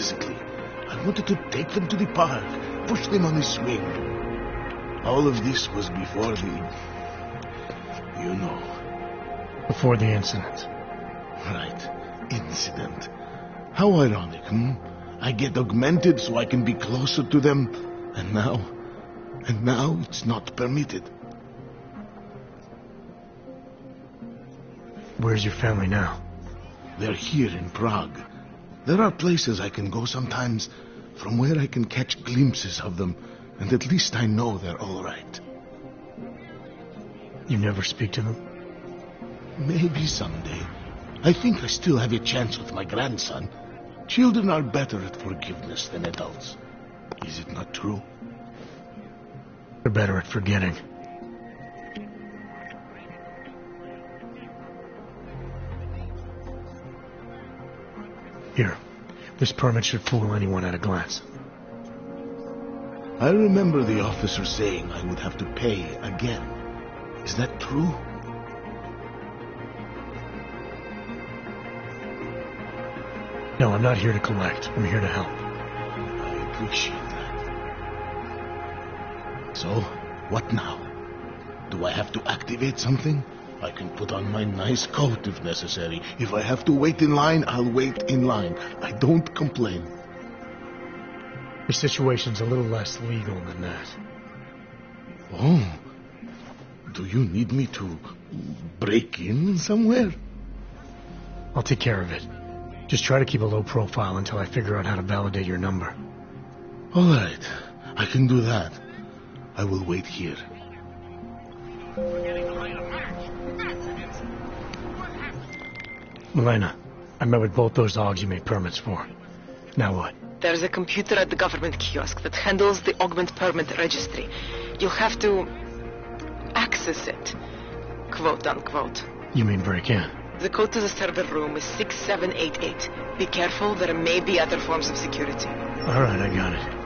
physically. I wanted to take them to the park, push them on the swing. All of this was before the... you know. Before the incident. Right. Incident. How ironic, hmm? I get augmented so I can be closer to them, and now it's not permitted. Where's your family now? They're here in Prague. There are places I can go sometimes from where I can catch glimpses of them, and at least I know they're all right. You never speak to them? Maybe someday. I think I still have a chance with my grandson. Children are better at forgiveness than adults. Is it not true? They're better at forgetting. Here, this permit should fool anyone at a glance. I remember the officer saying I would have to pay again. Is that true? No, I'm not here to collect. I'm here to help. I appreciate that. So, what now? Do I have to activate something? I can put on my nice coat if necessary. If I have to wait in line, I'll wait in line. I don't complain. Your situation's a little less legal than that. Oh. Do you need me to break in somewhere? I'll take care of it. Just try to keep a low profile until I figure out how to validate your number. All right. I can do that. I will wait here. Milena, I met with both those dogs you made permits for. Now what? There's a computer at the government kiosk that handles the augment permit registry. You'll have to access it, quote unquote. You mean break in? The code to the server room is 6788. Be careful, there may be other forms of security. All right, I got it.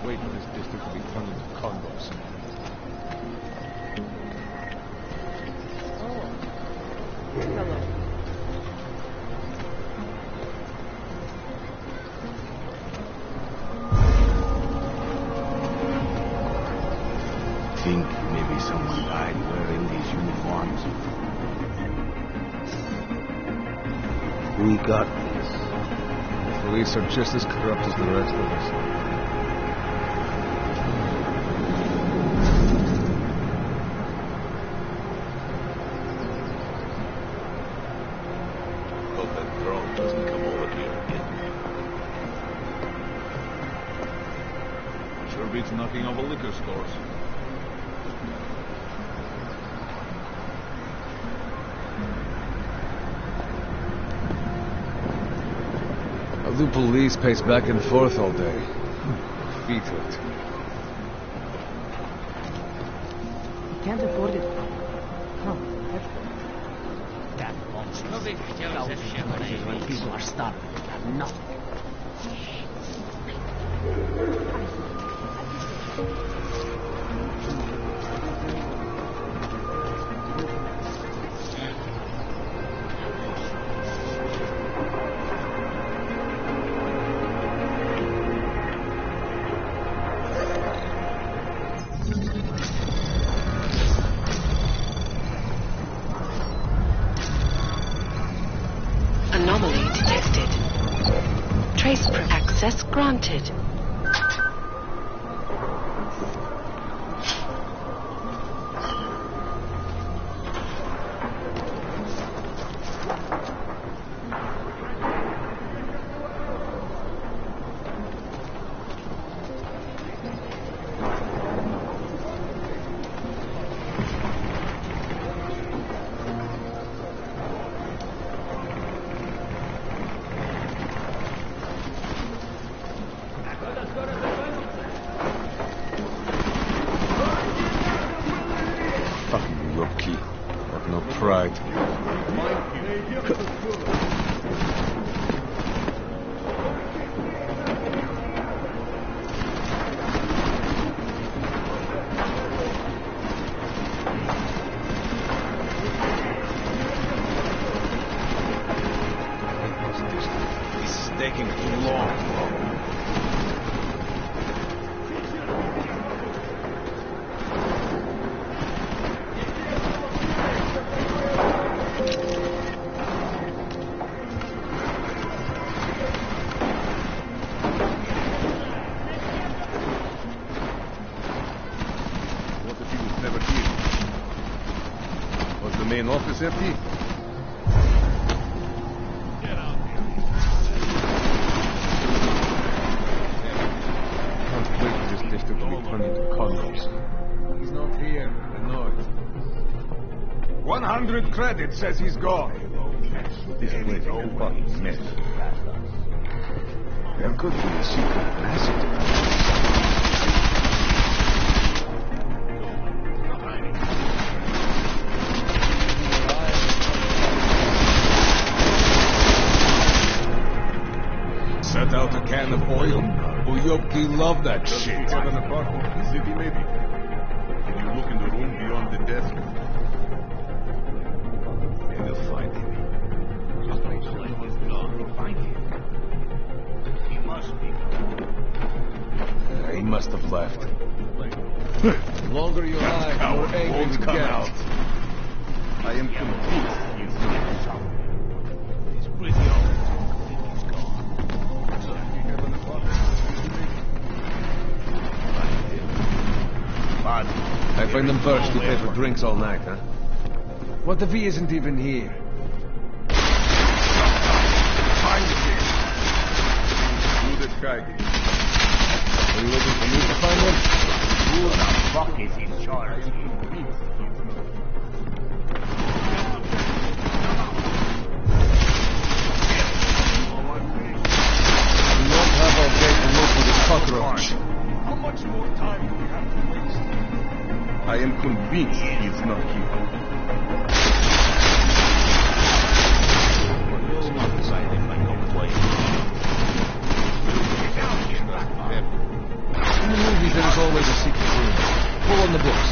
Wait for this district to be turned into condos. Hello. Think maybe someone died wearing these uniforms. We got this. The police are just as corrupt as the rest of us. Beats knocking over liquor stores. How do police pace back and forth all day? Feet hurt. You can't afford it. Come, let's go. That monster. When people are starving, they have nothing. Anomaly detected. Trace access granted. right. This is taking too long. What if he was never here? Was the main office empty? Can't wait for this district to be turned into condos. He's not here. I know it. 100 credits says he's gone. This place is a fucking mess. There could be a secret passage. Set out a can of oil. Uyoki love that Does he shit. have an apartment in the city, maybe? Can you look in the room beyond the desk? And we'll find him. He must have left. The longer you hide, the more angry Won't you come get. out. I am convinced he is not. He's pretty old. He's gone. I find them first to pay for drinks all night, huh? What if he isn't even here? Find him. Do the Kagi. Are you waiting for me to find him? Who the fuck is in charge? We won't have our day to look for this cockroach. How much more time do we have to waste? I am convinced he is not here. In the movies, there is always a secret room. Pull on the books.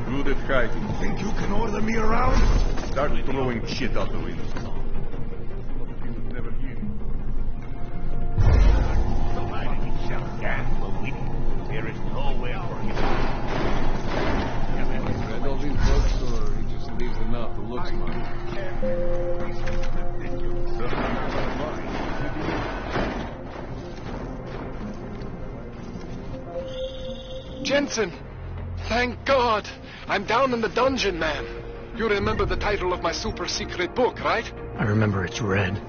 Do the Kagi. Think you can order me around? Start throwing shit out the window. What if he was never here? There is nowhere for him. Read all these books, or he just leaves them out to look smart? Jensen! Thank God! I'm down in the dungeon, man. You remember the title of my super secret book, right? I remember it's red.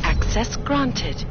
Access granted.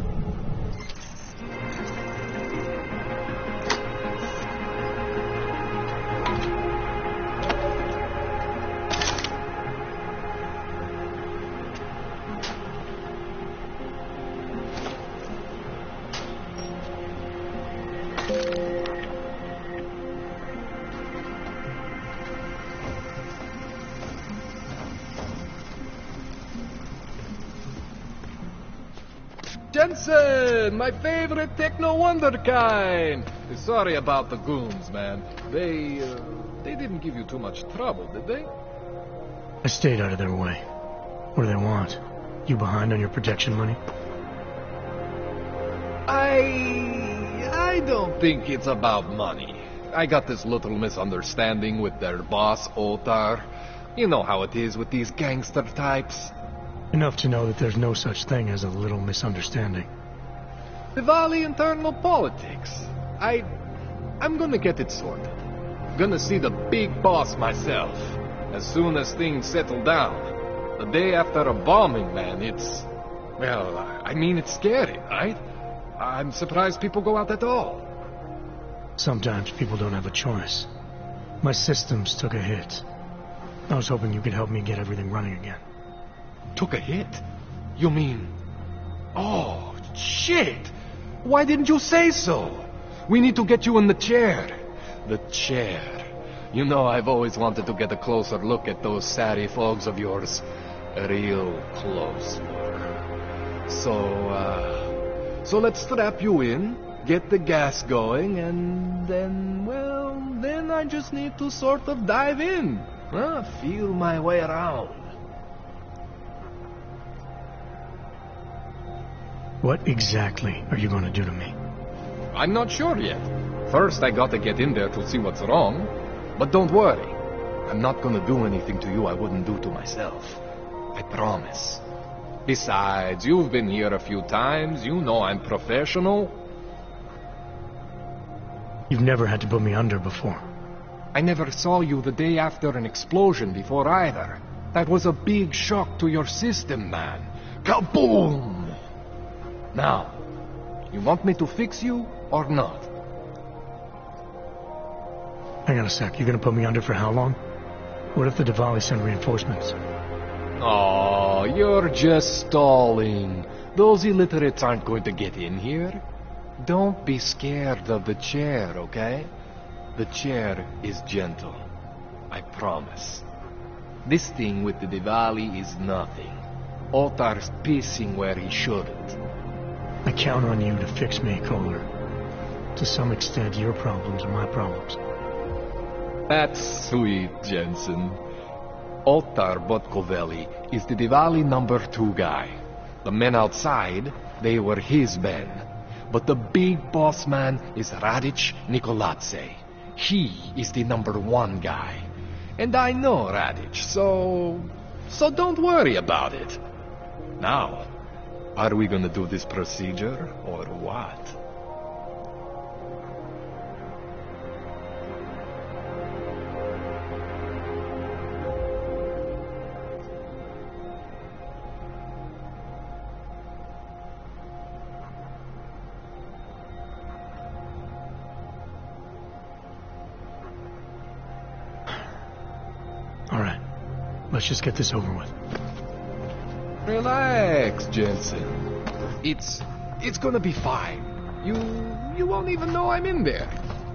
Jensen! My favorite techno wonderkind! Sorry about the goons, man. They didn't give you too much trouble, did they? I stayed out of their way. What do they want? You behind on your protection money? I don't think it's about money. I got this little misunderstanding with their boss, Otar. You know how it is with these gangster types. Enough to know that there's no such thing as a little misunderstanding. Diwali internal politics. I'm gonna get it sorted. Gonna see the big boss myself. As soon as things settle down. The day after a bombing, man, it's... Well, I mean, it's scary, right? I'm surprised people go out at all. Sometimes people don't have a choice. My systems took a hit. I was hoping you could help me get everything running again. Took a hit? You mean... Oh, shit! Why didn't you say so? We need to get you in the chair. The chair. You know, I've always wanted to get a closer look at those satty folks of yours. Real close look. So let's strap you in, get the gas going, and then, well, then I just need to sort of dive in. Feel my way around. What exactly are you going to do to me? I'm not sure yet. First, I got to get in there to see what's wrong. But don't worry. I'm not going to do anything to you I wouldn't do to myself. I promise. Besides, you've been here a few times. You know I'm professional. You've never had to put me under before. I never saw you the day after an explosion before either. That was a big shock to your system, man. Kaboom! Now, you want me to fix you or not? Hang on a sec. You're gonna put me under for how long? What if the Diwali send reinforcements? Oh, you're just stalling. Those illiterates aren't going to get in here. Don't be scared of the chair, okay? The chair is gentle. I promise. This thing with the Diwali is nothing. Otar's pissing where he shouldn't. I count on you to fix me, Kohler. To some extent, your problems are my problems. That's sweet, Jensen. Otar Botkovelli is the Diwali #2 guy. The men outside, they were his men. But the big boss man is Radic Nikoladze. He is the #1 guy. And I know Radic, so don't worry about it. Now, are we gonna do this procedure, or what? All right. Let's just get this over with. Relax, Jensen. It's gonna be fine. You won't even know I'm in there.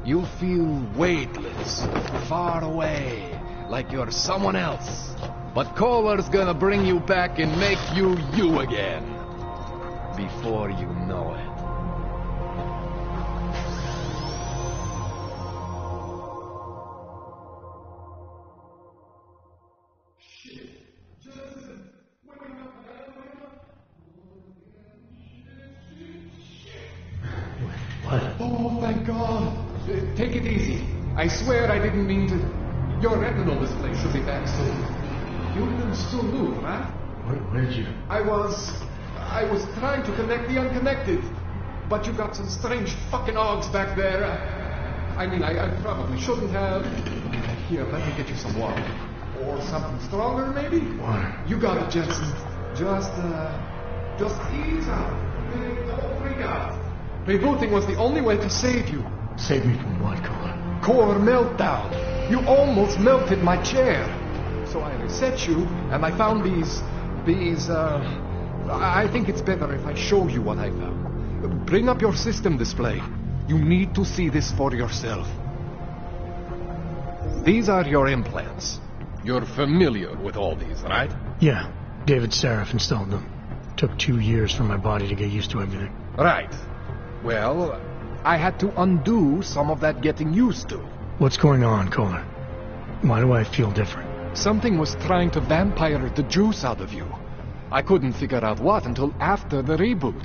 You'll feel weightless, far away, like you're someone else. But Kohler's gonna bring you back and make you you again. Before you know it. Oh, thank God. Take it easy. I swear I didn't mean to... Your retinal display should be back soon. You can still move, right? Where did you... I was trying to connect the unconnected. But you got some strange fucking ogs back there. I mean, I probably shouldn't have. Here, let me get you some water. Or something stronger, maybe? Water. You got it, Jensen. Just ease out. Don't freak out. Rebooting was the only way to save you. Save me from what, Kohler? Core meltdown. You almost melted my chair. So I reset you, and I found these, I think it's better if I show you what I found. Bring up your system display. You need to see this for yourself. These are your implants. You're familiar with all these, right? Yeah. David Sarif installed them. took 2 years for my body to get used to everything. Right. Well, I had to undo some of that getting used to. What's going on, Kohler? Why do I feel different? Something was trying to vampire the juice out of you. I couldn't figure out what until after the reboot.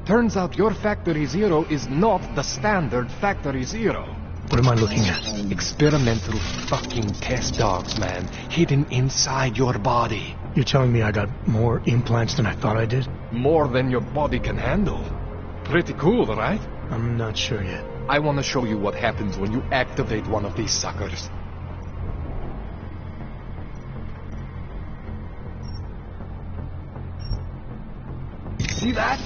Turns out your Factory Zero is not the standard Factory Zero. What am I looking at? Experimental fucking test dogs, man. Hidden inside your body. You're telling me I got more implants than I thought I did? More than your body can handle. Pretty cool, right? I'm not sure yet. I want to show you what happens when you activate one of these suckers. See that?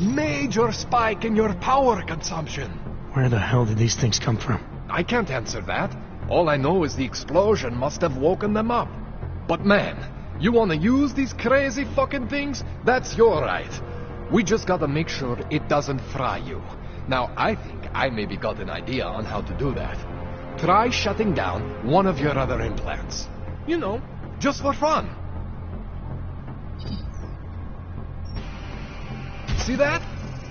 Major spike in your power consumption. Where the hell did these things come from? I can't answer that. All I know is the explosion must have woken them up. But man, you want to use these crazy fucking things? That's your right. We just gotta make sure it doesn't fry you. Now, I think I maybe got an idea on how to do that. Try shutting down one of your other implants. You know, just for fun. See that?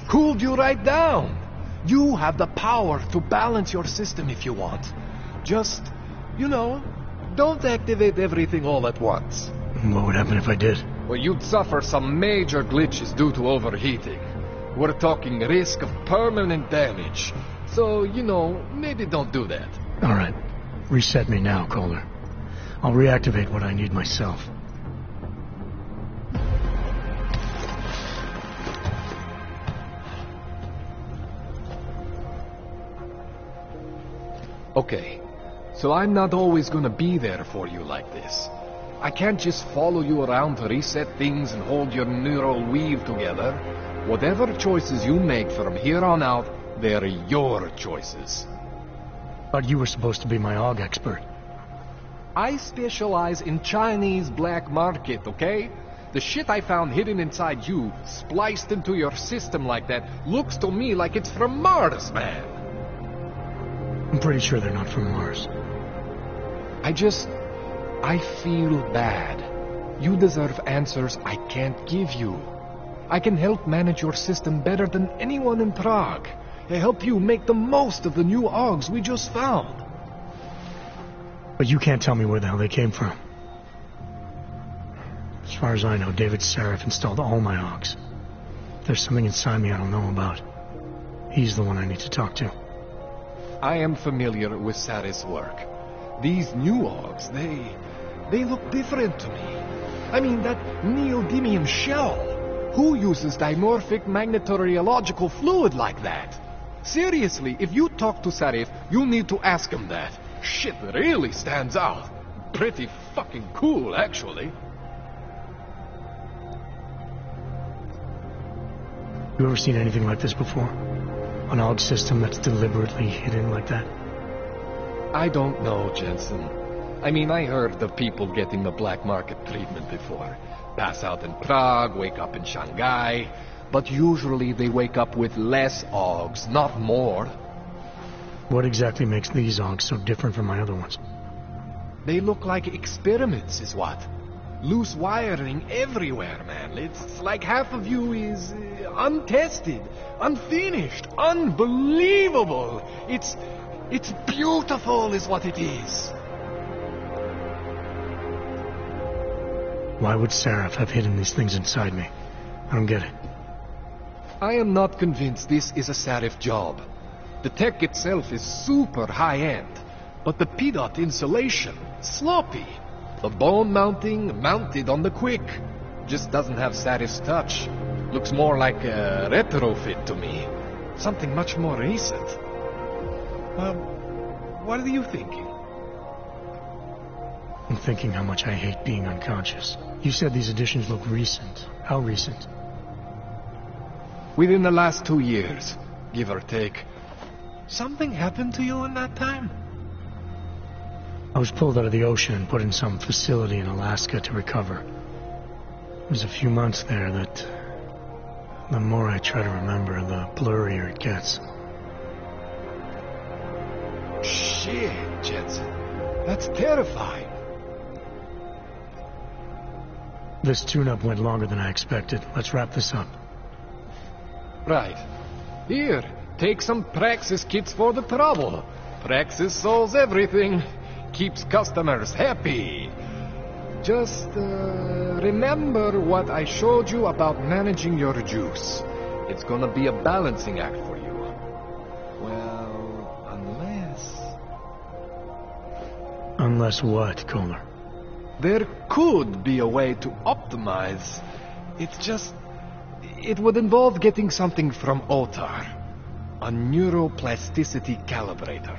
Cooled you right down. You have the power to balance your system if you want. Just, you know, don't activate everything all at once. What would happen if I did? Well, you'd suffer some major glitches due to overheating. We're talking risk of permanent damage. So, you know, maybe don't do that. All right. Reset me now, Kohler. I'll reactivate what I need myself. Okay, so I'm not always gonna be there for you like this. I can't just follow you around to reset things and hold your neural weave together. Whatever choices you make from here on out, they're your choices. But you were supposed to be my AUG expert. I specialize in Chinese black market, okay? The shit I found hidden inside you, spliced into your system like that, looks to me like it's from Mars, man. I'm pretty sure they're not from Mars. I feel bad. You deserve answers I can't give you. I can help manage your system better than anyone in Prague. I help you make the most of the new AUGs we just found. But you can't tell me where the hell they came from. As far as I know, David Sarif installed all my AUGs. There's something inside me I don't know about. He's the one I need to talk to. I am familiar with Sarif's work. These new AUGs, they look different to me. I mean, that neodymium shell. Who uses dimorphic magnetorheological fluid like that? Seriously, if you talk to Sarif, you need to ask him that. Shit really stands out. Pretty fucking cool, actually. You ever seen anything like this before? An AUG system that's deliberately hidden like that? I don't know, Jensen. I mean, I heard of people getting the black market treatment before. Pass out in Prague, wake up in Shanghai. But usually they wake up with less AUGs, not more. What exactly makes these AUGs so different from my other ones? They look like experiments, is what. Loose wiring everywhere, man. It's like half of you is untested, unfinished, unbelievable. It's beautiful is what it is. Why would Sarif have hidden these things inside me? I don't get it. I am not convinced this is a Sarif job. The tech itself is super high-end, but the PDOT insulation, sloppy. The bone mounting, mounted on the quick. Just doesn't have Sarif's touch. Looks more like a retrofit to me. Something much more recent. What are you thinking? I'm thinking how much I hate being unconscious. You said these additions look recent. How recent? Within the last 2 years, give or take. Something happened to you in that time? I was pulled out of the ocean and put in some facility in Alaska to recover. It was a few months there that... the more I try to remember, the blurrier it gets. Shit, Jensen. That's terrifying. This tune-up went longer than I expected. Let's wrap this up. Right. Here, take some Praxis kits for the trouble. Praxis solves everything. Keeps customers happy. Just, remember what I showed you about managing your juice. It's gonna be a balancing act for you. Well, unless... Unless what, Kohler? There could be a way to optimize. It's just... It would involve getting something from Otar. A neuroplasticity calibrator.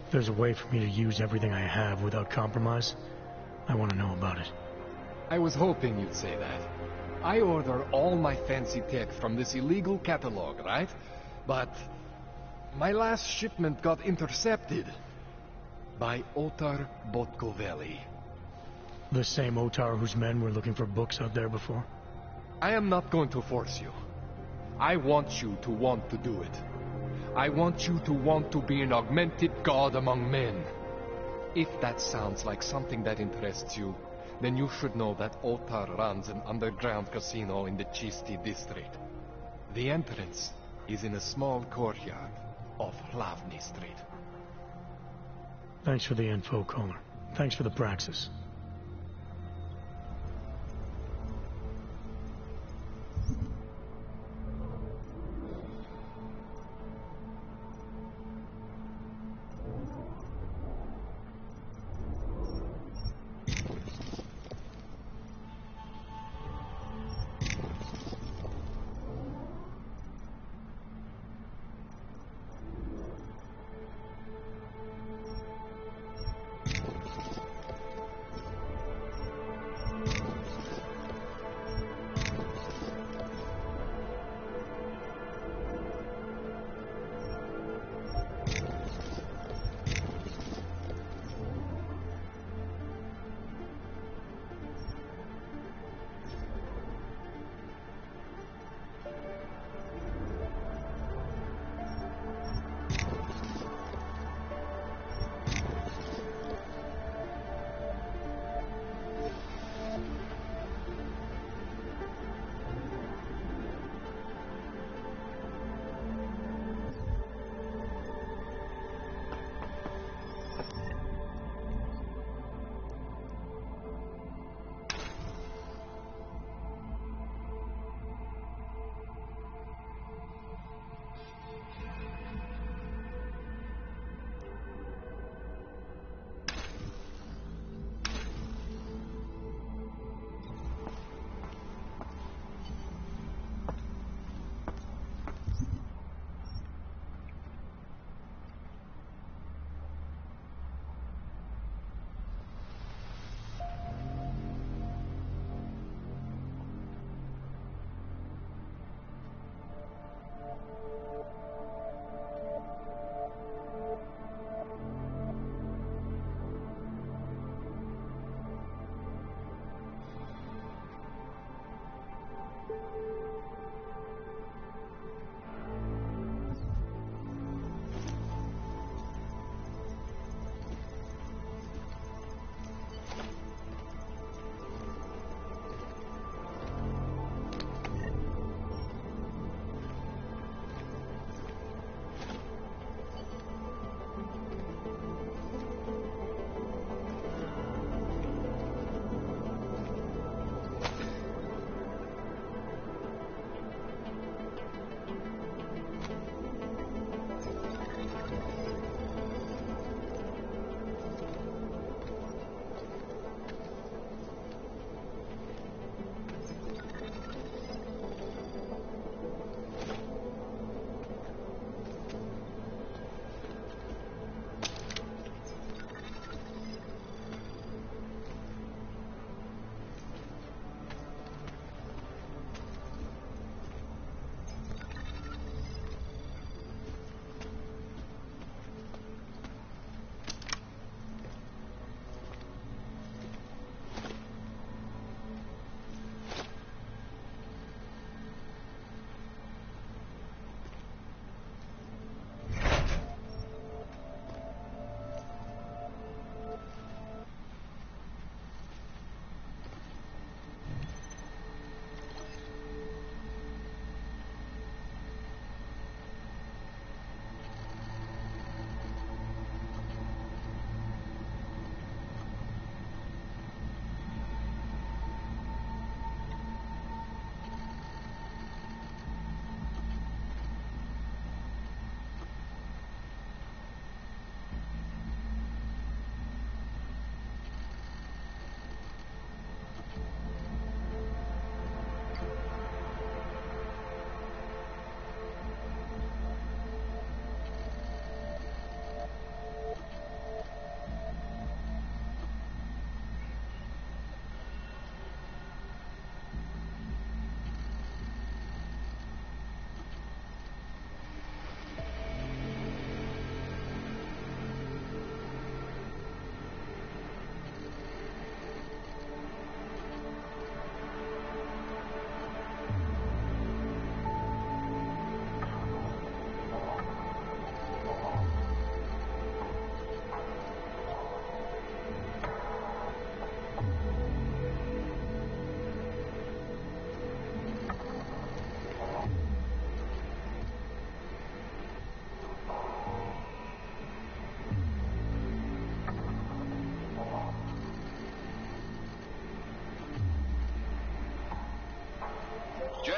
If there's a way for me to use everything I have without compromise, I want to know about it. I was hoping you'd say that. I order all my fancy tech from this illegal catalog, right? But my last shipment got intercepted by Otar Botkoveli. The same Otar whose men were looking for books out there before? I am not going to force you. I want you to want to do it. I want you to want to be an augmented god among men. If that sounds like something that interests you, then you should know that Otar runs an underground casino in the Chisti district. The entrance is in a small courtyard off Hlavny Street. Thanks for the info, Kohler. Thanks for the praxis.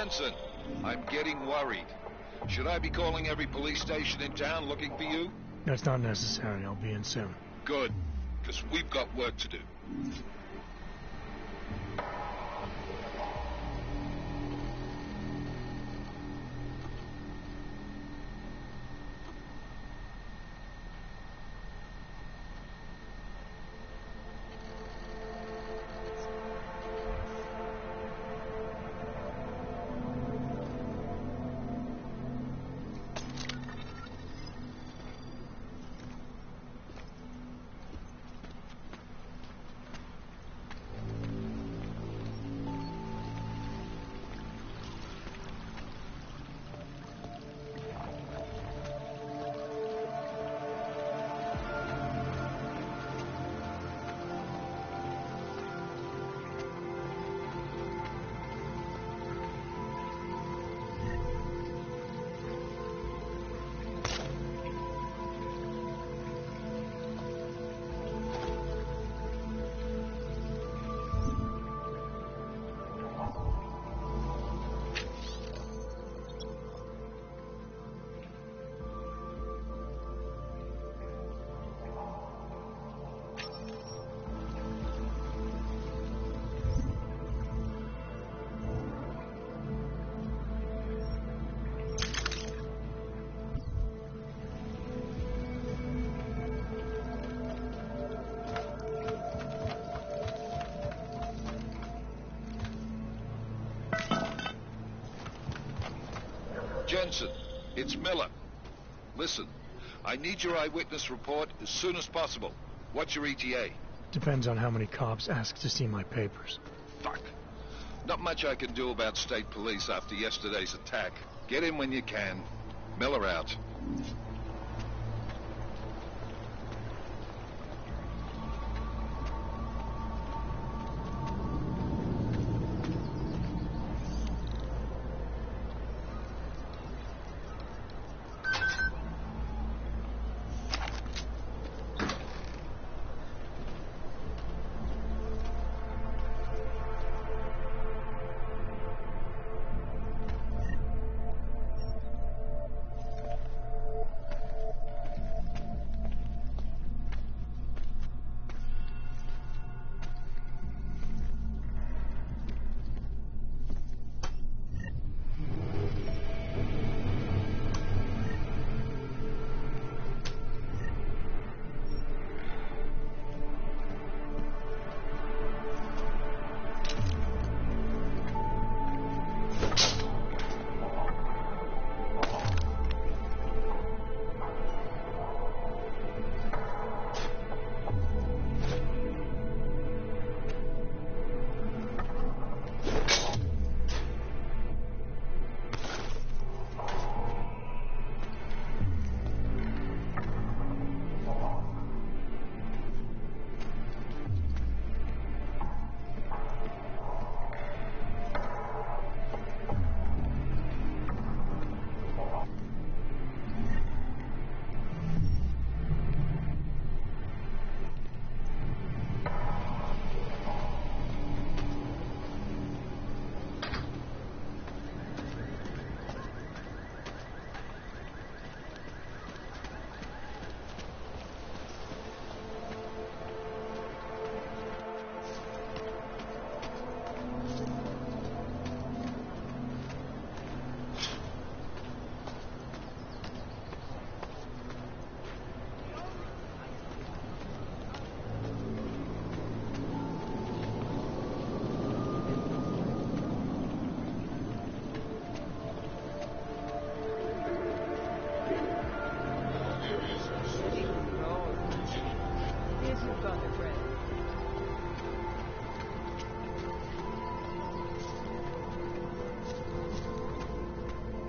Jensen, I'm getting worried. Should I be calling every police station in town looking for you? That's not necessary. I'll be in soon. Good, because we've got work to do. Jensen, it's Miller. Listen, I need your eyewitness report as soon as possible. What's your ETA? Depends on how many cops ask to see my papers. Fuck. Not much I can do about state police after yesterday's attack. Get in when you can. Miller out.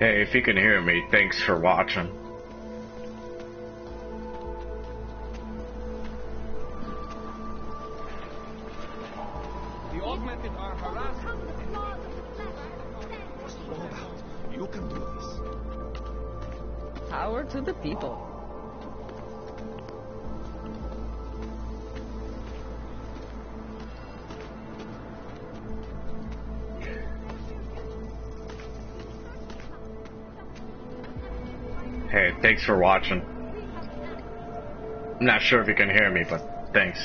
Hey, if you can hear me, thanks for watching. The augmented are harassing. You can do this. Power to the people. Hey, thanks for watching. I'm not sure if you can hear me, but thanks.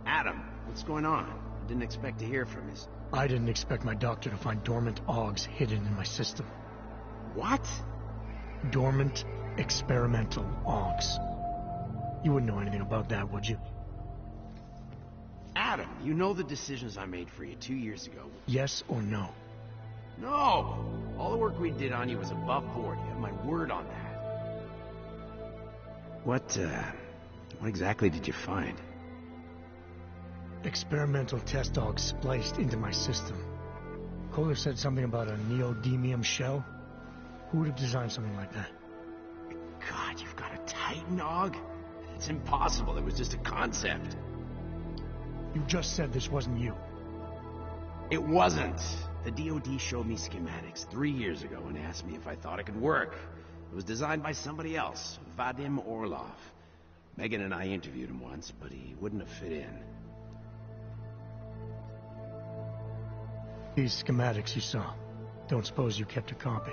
Adam, what's going on? I didn't expect to hear from you. I didn't expect my doctor to find dormant AUGs hidden in my system. What? Dormant experimental AUGs. You wouldn't know anything about that, would you? Adam, you know the decisions I made for you 2 years ago. Yes or no? No! All the work we did on you was above board. You have my word on that. What exactly did you find? Experimental test dogs spliced into my system. Kohler said something about a neodymium shell. Who would have designed something like that? God, you've got a Titan AUG? It's impossible. It was just a concept. You just said this wasn't you. It wasn't. The DoD showed me schematics 3 years ago and asked me if I thought it could work. It was designed by somebody else, Vadim Orlov. Megan and I interviewed him once, but he wouldn't have fit in. These schematics you saw, don't suppose you kept a copy?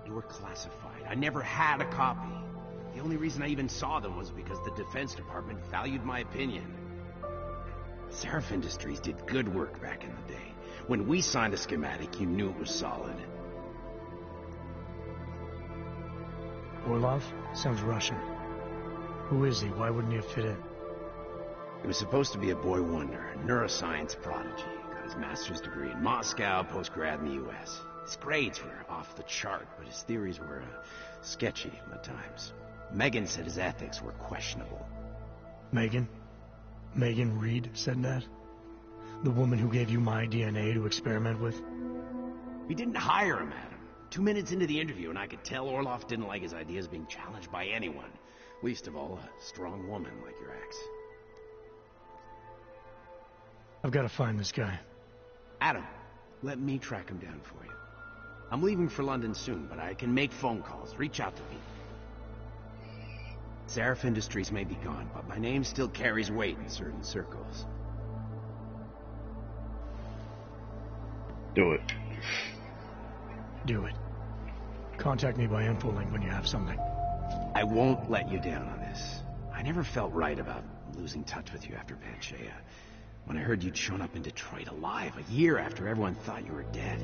They were classified. I never had a copy. The only reason I even saw them was because the Defense Department valued my opinion. Seraph Industries did good work back in the day. When we signed a schematic, you knew it was solid. Orlov? Sounds Russian. Who is he? Why wouldn't he have fit in? He was supposed to be a boy wonder, a neuroscience prodigy. Got his master's degree in Moscow, post-grad in the U.S. His grades were off the chart, but his theories were sketchy at times. Megan said his ethics were questionable. Megan? Megan Reed said that? The woman who gave you my DNA to experiment with? We didn't hire him, Adam. 2 minutes into the interview, and I could tell Orlov didn't like his ideas being challenged by anyone. Least of all, a strong woman like your ex. I've got to find this guy. Adam, let me track him down for you. I'm leaving for London soon, but I can make phone calls, reach out to people. Seraph Industries may be gone, but my name still carries weight in certain circles. Do it. Do it. Contact me by infolink when you have something. I won't let you down on this. I never felt right about losing touch with you after Panchea. When I heard you'd shown up in Detroit alive a year after everyone thought you were dead,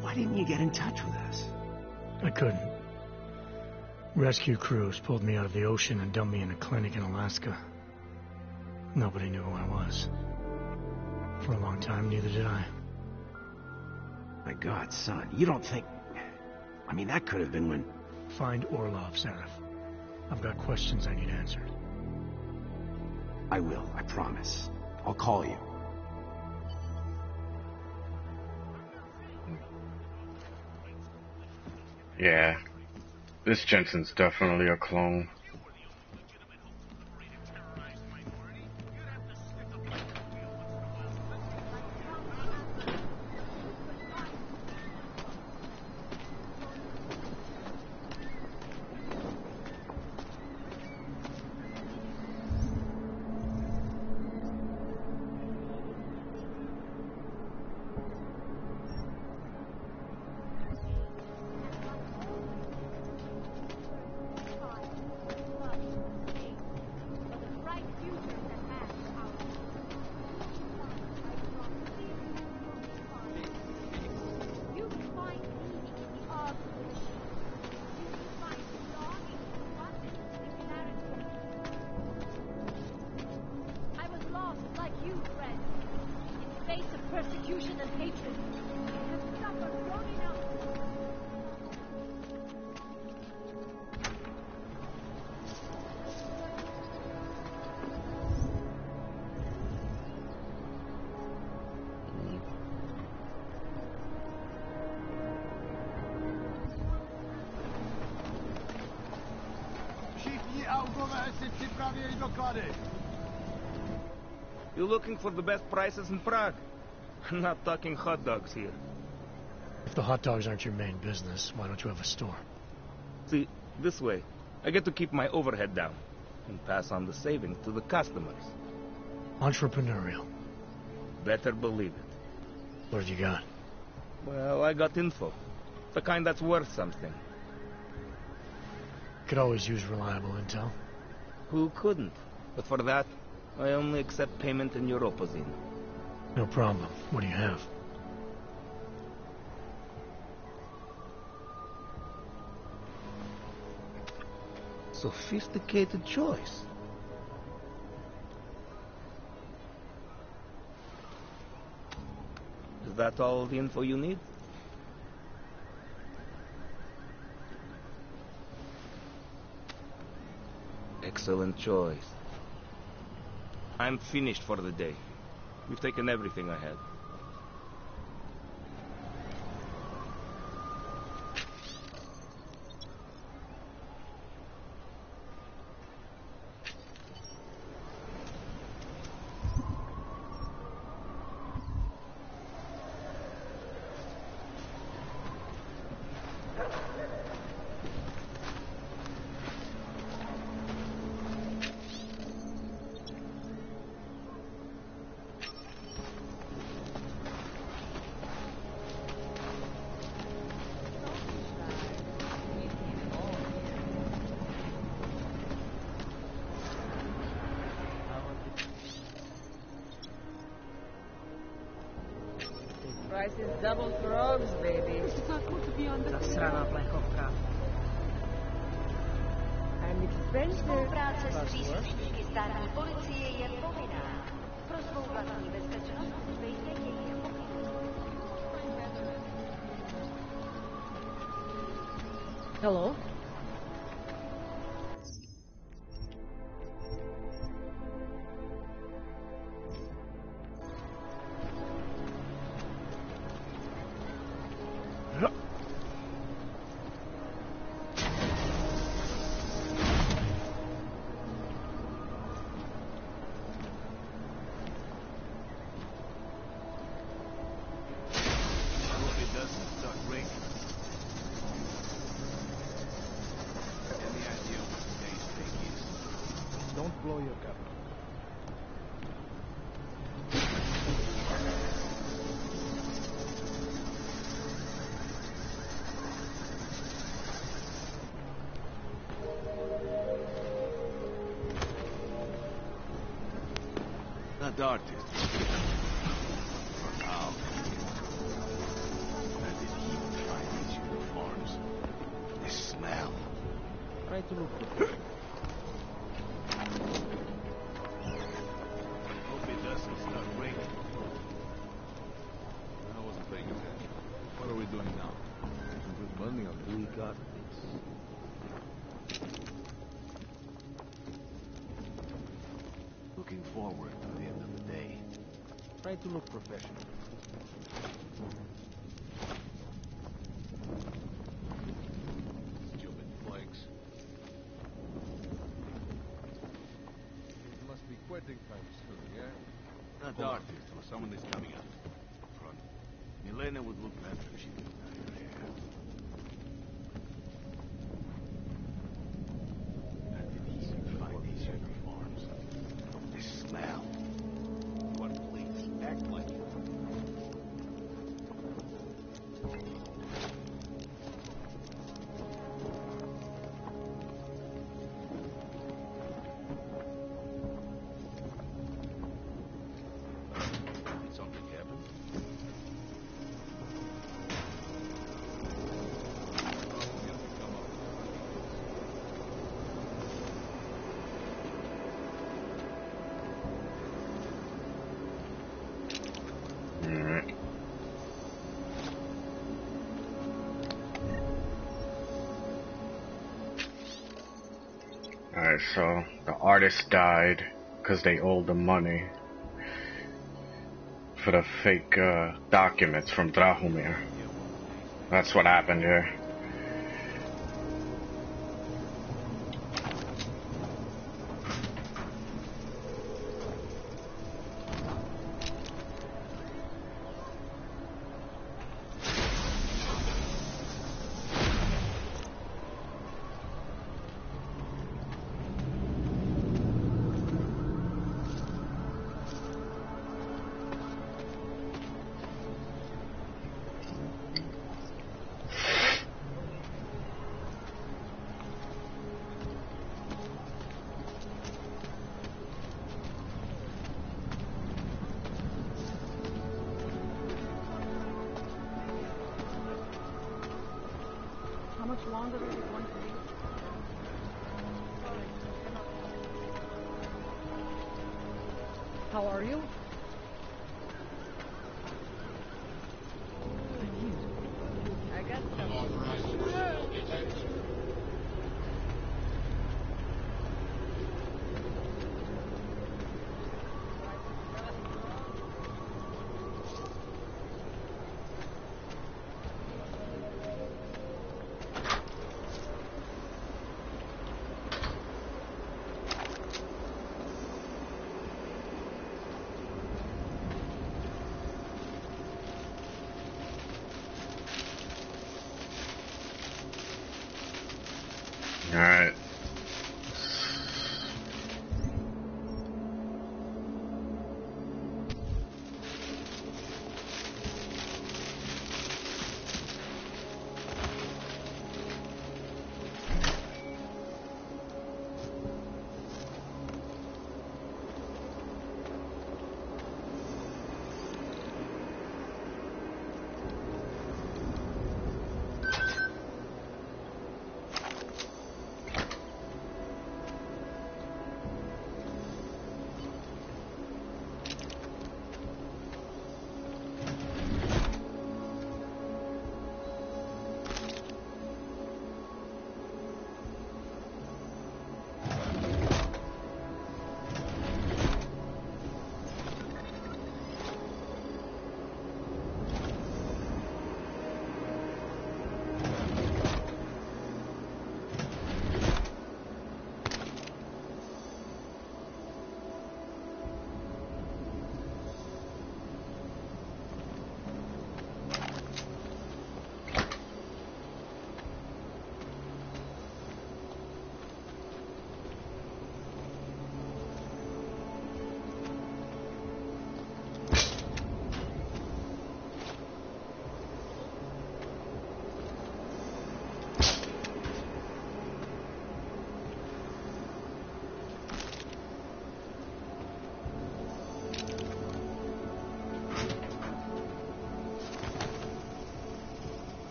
why didn't you get in touch with us? I couldn't. Rescue crews pulled me out of the ocean and dumped me in a clinic in Alaska. Nobody knew who I was. For a long time, neither did I. My God, son, you don't think... I mean, that could have been when... Find Orlov, Seraph. I've got questions I need answered. I will, I promise. I'll call you. Yeah. This Jensen's definitely a clone. You looking for the best prices in Prague? I'm not talking hot dogs here. If the hot dogs aren't your main business, why don't you have a store? See, this way, I get to keep my overhead down and pass on the savings to the customers. Entrepreneurial. Better believe it. What have you got? Well, I got info. The kind that's worth something. Could always use reliable intel. Who couldn't? But for that, I only accept payment in Europozine. No problem. What do you have? Sophisticated choice. Is that all the info you need? Excellent choice. I'm finished for the day. We've taken everything I had. Price is double for Orbs, baby. Zasraná plechovka. I'm expensive. Spolupráce s příslušníky státní policie je povinná. Pro svou vlastní bezpečnost dbejte jejich pokynů. Hello? Don't blow your cover. Not the artist. How? Where did he find these uniforms? The smell. Try to look good. Hope it doesn't start raining. I wasn't paying attention. What are we doing now? Put money on it. We got this. Looking forward to the end of the day. Try to look professional. Stupid flakes. It must be quitting time soon, yeah? Not the artist, or someone is coming up front. Milena would look better if she didn't dye her hair. Where did he find these uniforms? The smell. What please? Act like it. Something happened? Alright, so the artist died because they owed the money for the fake documents from Drahomir. That's what happened here. How much longer is it going to be? Sorry, cannot. How are you? I got some. Alright.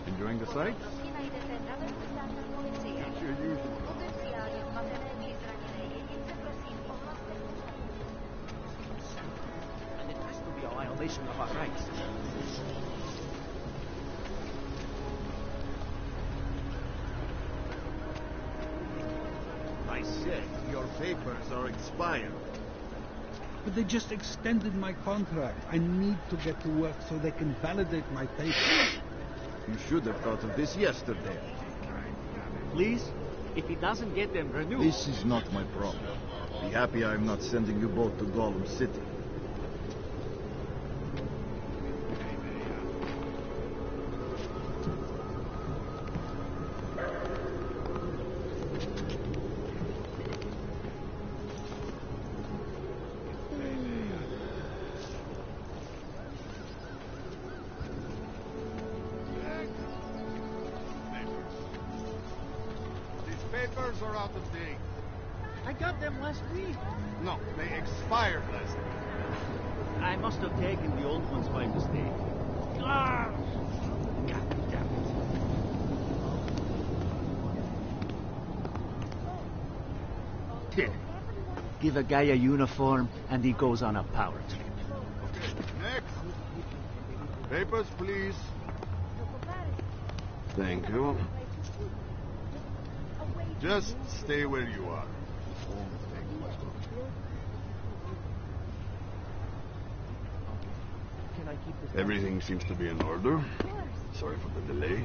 Enjoying the sight? It's your usual. And it has to be a violation of our rights. I said your papers are expired. But they just extended my contract. I need to get to work so they can validate my papers. You should have thought of this yesterday. Please, if he doesn't get them renewed... This is not my problem. Be happy I'm not sending you both to Gollum City. Papers are out of date. I got them last week. No, they expired last week. I must have taken the old ones by mistake. Ah! God damn it. Give a guy a uniform, and he goes on a power trip. Next. Papers, please. Thank you. Just stay where you are. Everything seems to be in order. Sorry for the delay.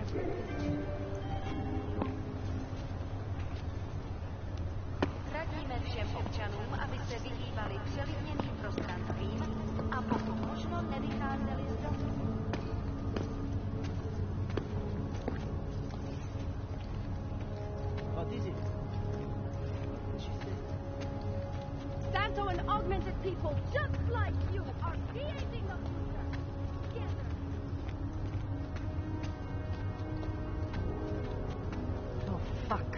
Radíme všem občanům, aby se vyhýbali přelidněným prostranstvím a pokud možno nevycházeli z domu. What is it? Santo and augmented people just like you are creating the future. Together. Oh, fuck.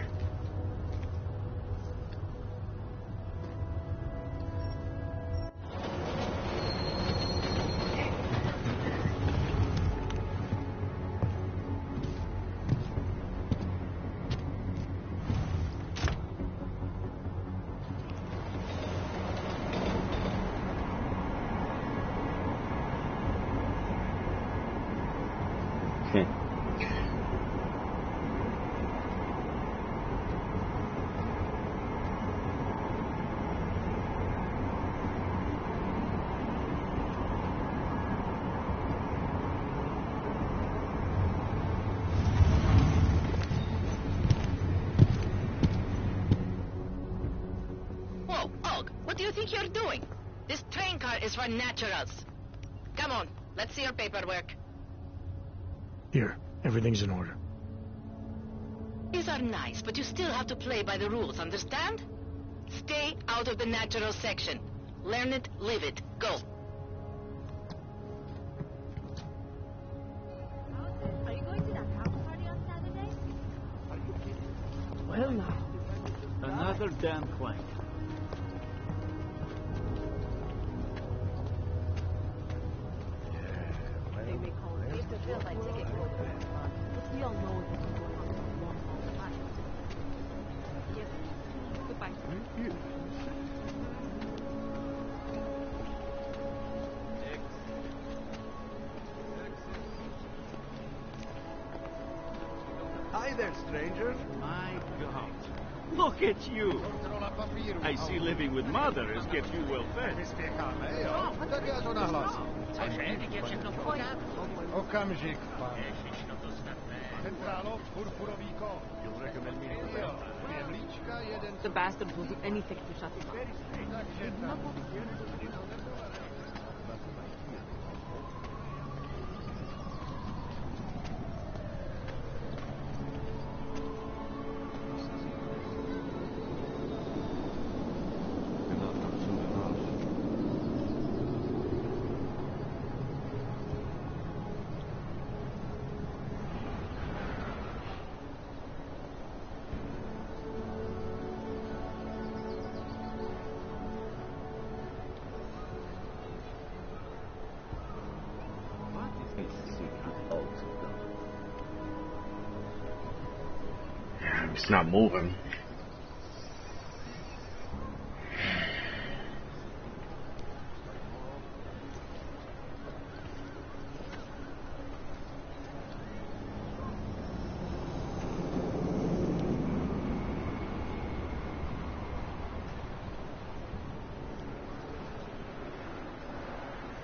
Whoa, Og, what do you think you're doing? This train car is for naturals. Come on, let's see your paperwork. Here, everything's in order. These are nice, but you still have to play by the rules, understand? Stay out of the natural section. Learn it, live it. Go. Are you going to that house party on Saturday? Well now, another damn clank. They may call it. We have to fill my ticket code. But we all know this is going on for a long, long time. Yes. Goodbye. Hi there, stranger. My God. Look at you. I see living with mother has kept you well fed. Okamžik, pán. Centrálo, purpurový kód. Dvě mlíčka, jeden... The bastard will do anything to shut him up. Takže tak. Yeah, it's not moving.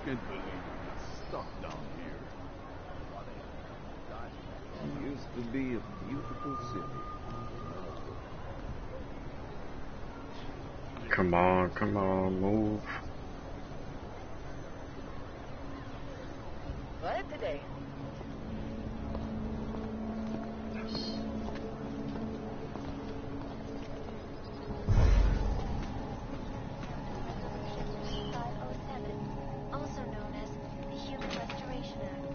Can't believe it's stuck down here. Used to be a beautiful city. Come on, move. What today? Also known as the Human Restoration Act.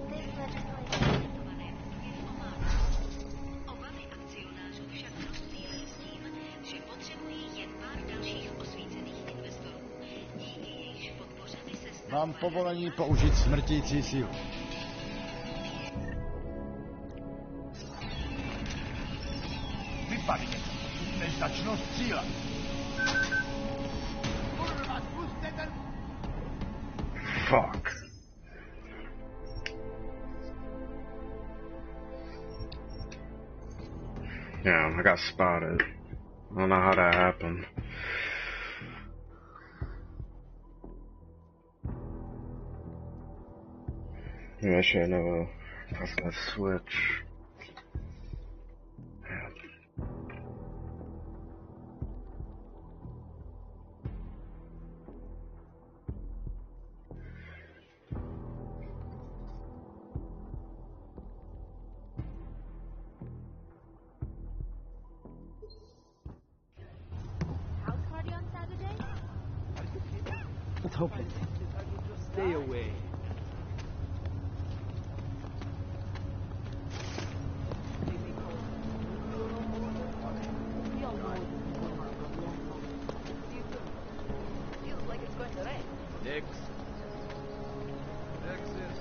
This legislation Obavy akcionářů však rostly s tím, že potřebují jen Mám povolení použít smrtící sílu. Vypadně, než začnu střílet. Kurva, zkuste ten... Fuck. Yeah, I got spotted. I don't know how that happened. Maybe I should have never pressed that switch. House party on Saturday? Let's hope it. Stay away. We all know it's been going on for a long time. Feels like it's going to rain. Nix. Nexus.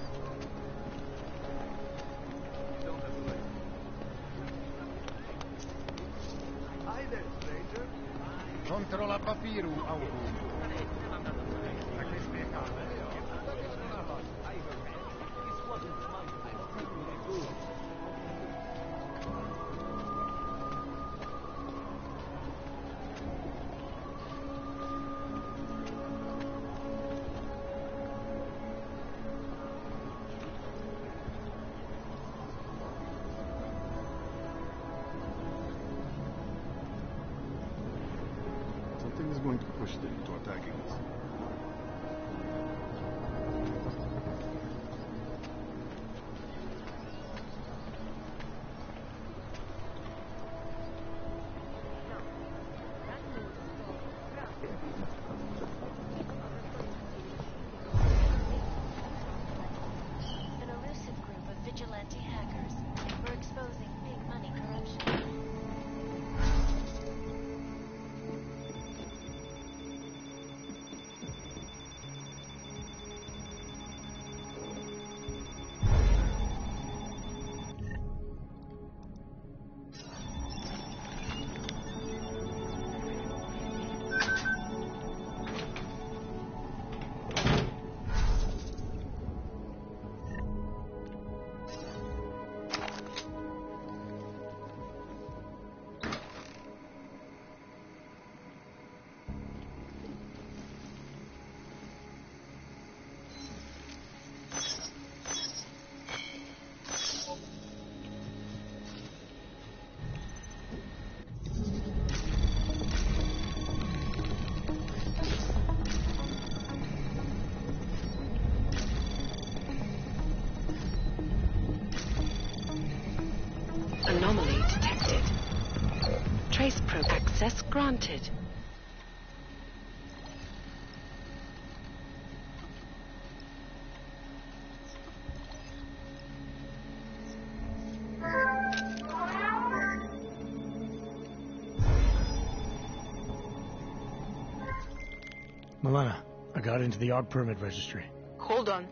Don't have to wait. Hi there, stranger. Controlla papíru, auto. Something is going to push them into attacking us. An elusive group of vigilante hackers were exposing big money corruption. Anomaly detected. Trace probe access granted. Milena, I got into the ARP permit registry. Hold on.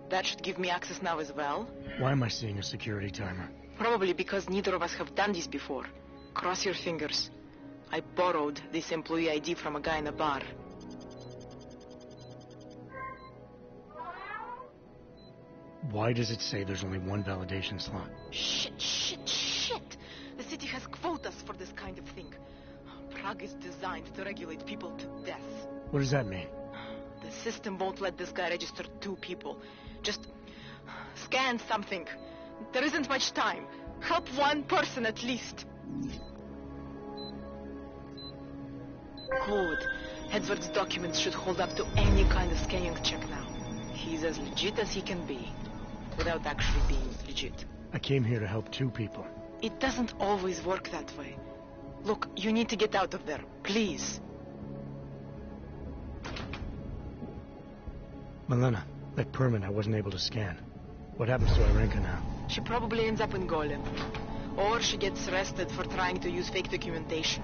That should give me access now as well. Why am I seeing a security timer? Probably because neither of us have done this before. Cross your fingers. I borrowed this employee ID from a guy in a bar. Why does it say there's only one validation slot? Shit! The city has quotas for this kind of thing. Prague is designed to regulate people to death. What does that mean? The system won't let this guy register 2 people. Just scan something. There isn't much time. Help one person at least. Good. Edward's documents should hold up to any kind of scanning check now. He's as legit as he can be, without actually being legit. I came here to help 2 people. It doesn't always work that way. Look, you need to get out of there, please. Milena, that permit I wasn't able to scan. What happens to Irenka now? She probably ends up in Golem. Or she gets arrested for trying to use fake documentation.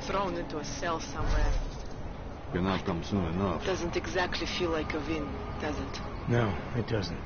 Thrown into a cell somewhere. Cannot come soon enough. Doesn't exactly feel like a win, does it? No, it doesn't.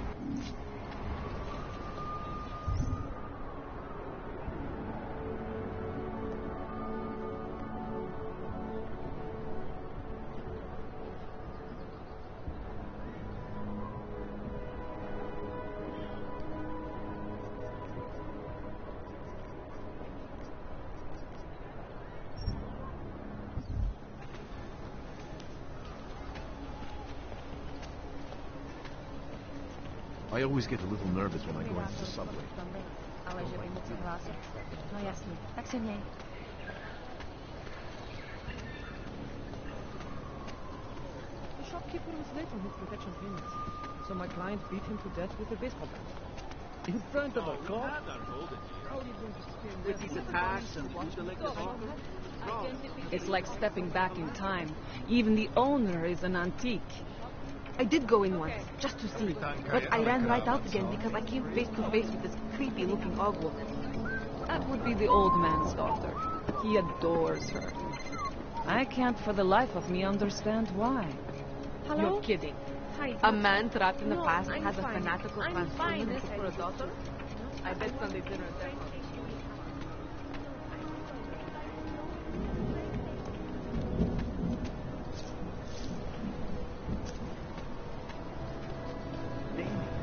I always get a little nervous when I go into the subway. Ale že by moc hlásit. No jasný, tak se měj. The shopkeeper was late on his protection payments, so my client beat him to death with a baseball bat. In front of a cop? With these attacks and It's like stepping back in time. Even the owner is an antique. I did go in once, just to see, but I ran right out again because I came face to face with this creepy-looking og woman. That would be the old man's daughter. He adores her. I can't for the life of me understand why. Hello? You're kidding. Hi. A man trapped in the past I'm has a fine. fanatical I'm fine. transformist for a daughter? I bet Sunday dinner is there.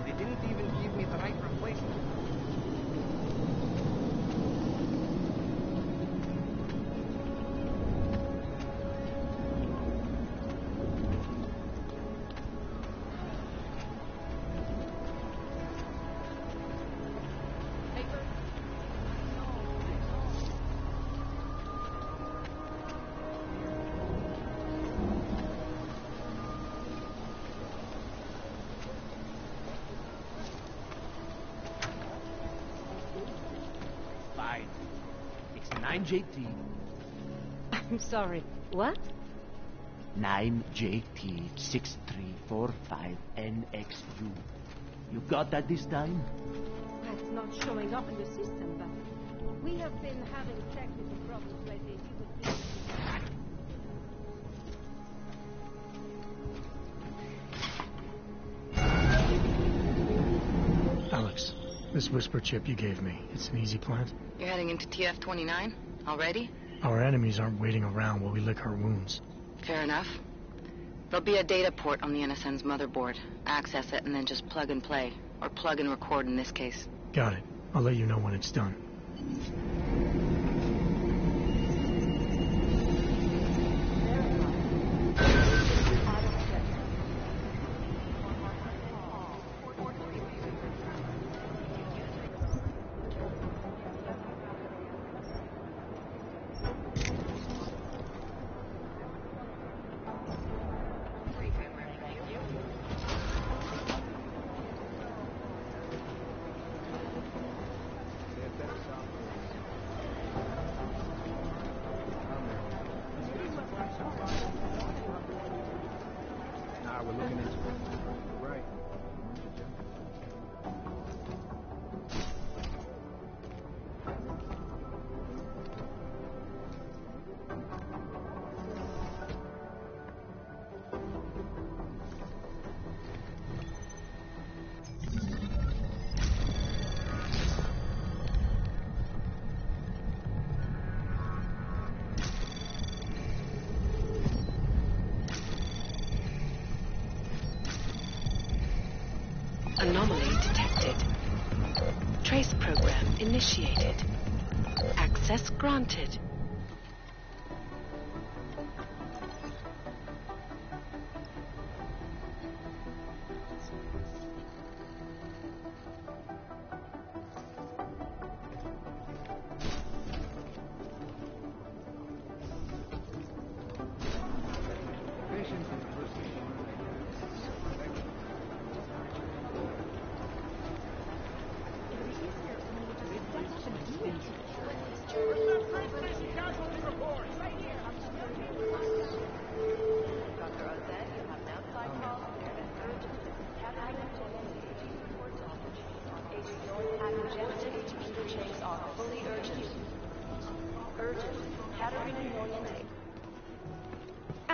They didn't even give me the right replacement. Fine. It's 9JT. I'm sorry. What? 9JT6345NXU. You got that this time? That's not showing up in the system, but we have been having technical problems lately. Alex, this whisper chip you gave me, it's an easy plant? You're heading into TF-29? Already? Our enemies aren't waiting around while we lick our wounds. Fair enough. There'll be a data port on the NSN's motherboard. Access it and then just plug and play. Or plug and record in this case. Got it. I'll let you know when it's done. Nah, we're looking into it. You're right. Anomaly detected. Trace program initiated. Access granted.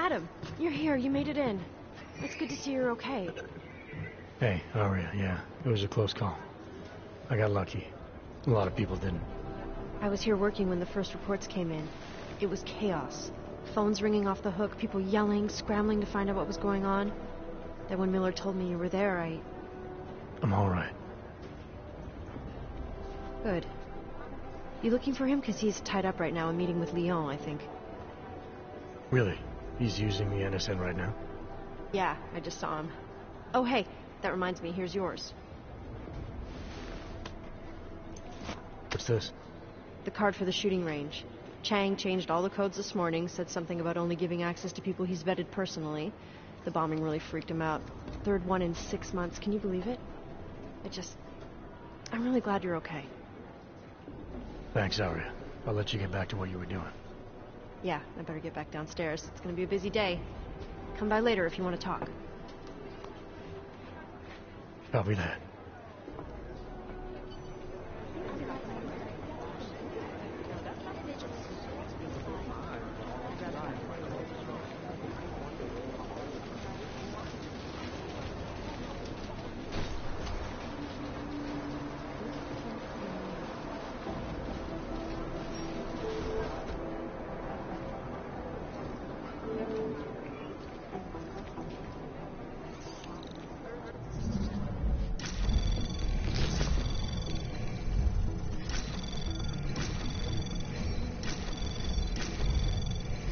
Adam, you're here. You made it in. It's good to see you're okay. Hey, Aria, yeah. It was a close call. I got lucky. A lot of people didn't. I was here working when the first reports came in. It was chaos. Phones ringing off the hook, people yelling, scrambling to find out what was going on. Then when Miller told me you were there, I'm all right. Good. You looking for him? Because he's tied up right now, a meeting with Lyon, I think. Really? He's using the NSN right now? Yeah, I just saw him. Oh, hey, that reminds me, here's yours. What's this? The card for the shooting range. Chang changed all the codes this morning, said something about only giving access to people he's vetted personally. The bombing really freaked him out. Third one in 6 months, can you believe it? I'm really glad you're okay. Thanks, Aria. I'll let you get back to what you were doing. Yeah, I better get back downstairs. It's gonna be a busy day. Come by later if you want to talk. Copy that.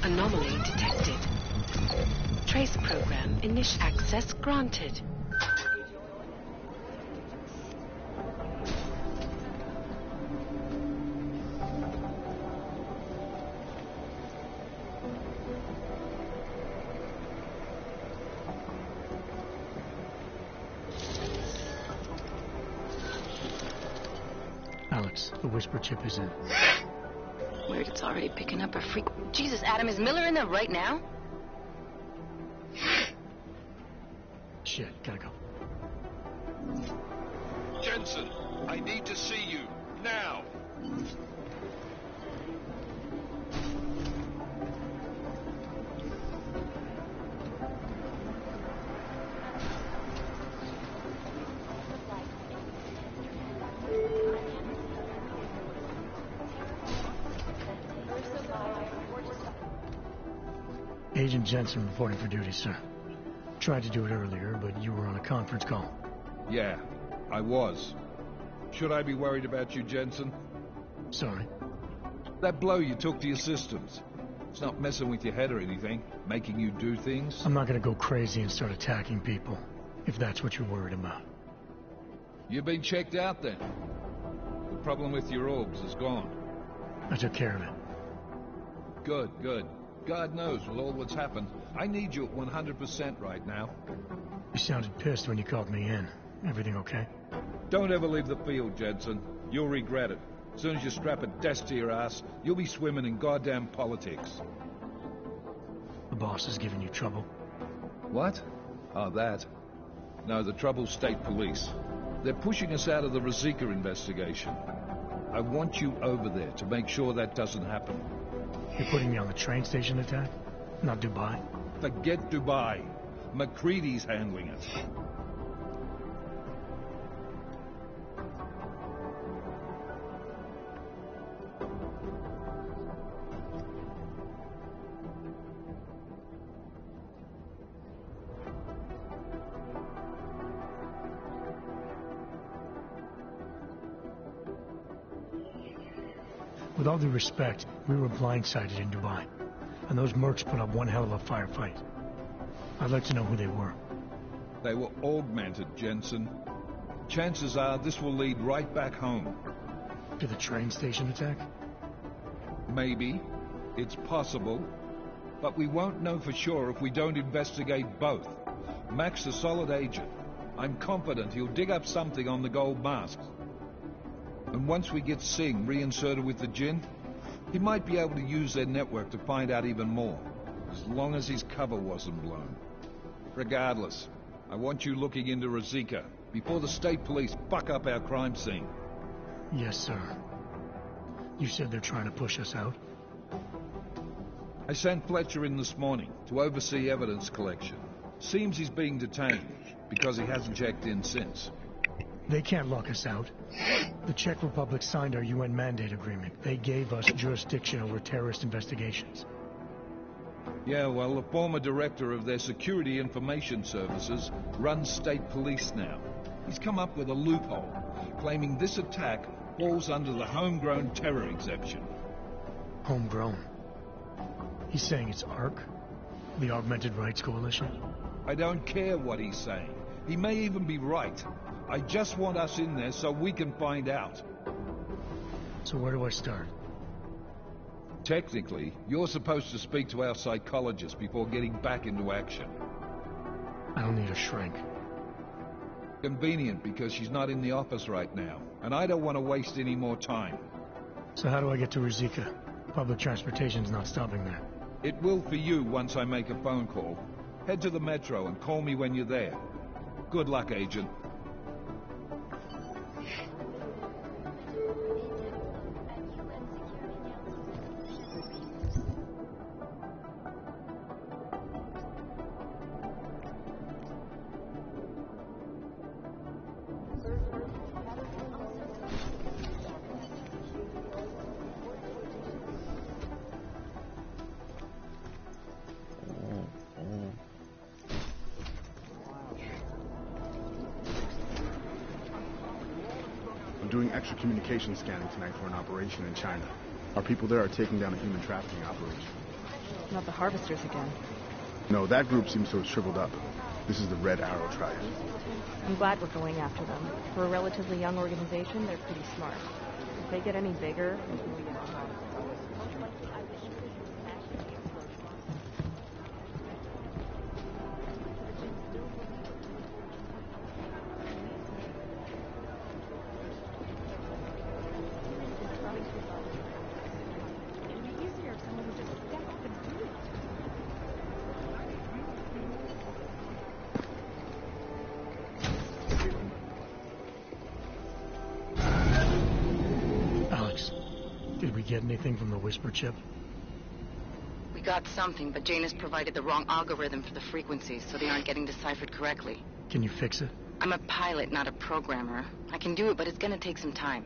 Anomaly detected. Trace program initial access granted. Alex, the whisper chip is in. Weird, it's already picking up a freak. Jesus, Adam, is Miller in there right now? Shit, gotta go. Jensen, I need to see you, now! Agent Jensen reporting for duty, sir. Tried to do it earlier, but you were on a conference call. Yeah, I was. Should I be worried about you, Jensen? Sorry. That blow you took to your systems. It's not messing with your head or anything, making you do things. I'm not gonna go crazy and start attacking people, if that's what you're worried about. You've been checked out then. The problem with your orbs is gone. I took care of it. Good, good. God knows with all that's happened, I need you at 100% right now. You sounded pissed when you called me in. Everything okay? Don't ever leave the field, Jensen. You'll regret it. As soon as you strap a desk to your ass, you'll be swimming in goddamn politics. The boss is giving you trouble? What? Oh, that. No, the trouble's state police. They're pushing us out of the Rosika investigation. I want you over there to make sure that doesn't happen. You're putting me on the train station attack? Not Dubai? Forget Dubai. McCready's handling it. With all due respect, we were blindsided in Dubai, and those mercs put up one hell of a firefight. I'd like to know who they were. They were augmented, Jensen. Chances are this will lead right back home. To the train station attack? Maybe. It's possible. But we won't know for sure if we don't investigate both. Mac's a solid agent. I'm confident he'll dig up something on the gold masks. And once we get Singh reinserted with the Jinn, he might be able to use their network to find out even more, as long as his cover wasn't blown. Regardless, I want you looking into Rosika before the state police fuck up our crime scene. Yes, sir. You said they're trying to push us out? I sent Fletcher in this morning to oversee evidence collection. Seems he's being detained because he hasn't checked in since. They can't lock us out. The Czech Republic signed our UN mandate agreement. They gave us jurisdiction over terrorist investigations. Yeah, well, the former director of their security information services runs state police now. He's come up with a loophole, claiming this attack falls under the homegrown terror exemption. Homegrown? He's saying it's ARC? The Augmented Rights Coalition? I don't care what he's saying. He may even be right. I just want us in there so we can find out. So where do I start? Technically, you're supposed to speak to our psychologist before getting back into action. I don't need a shrink. Convenient because she's not in the office right now, and I don't want to waste any more time. So how do I get to Rizika? Public transportation's not stopping there. It will for you once I make a phone call. Head to the metro and call me when you're there. Good luck, Agent. I'm doing extra communication scanning tonight for an operation in China. Our people there are taking down a human trafficking operation. Not the harvesters again. No, that group seems to have shriveled up. This is the Red Arrow tribe. I'm glad we're going after them. For a relatively young organization, they're pretty smart. If they get any bigger, we can get on. Did we get anything from the Whisper chip? We got something, but Jane has provided the wrong algorithm for the frequencies, so they aren't getting deciphered correctly. Can you fix it? I'm a pilot, not a programmer. I can do it, but it's gonna take some time.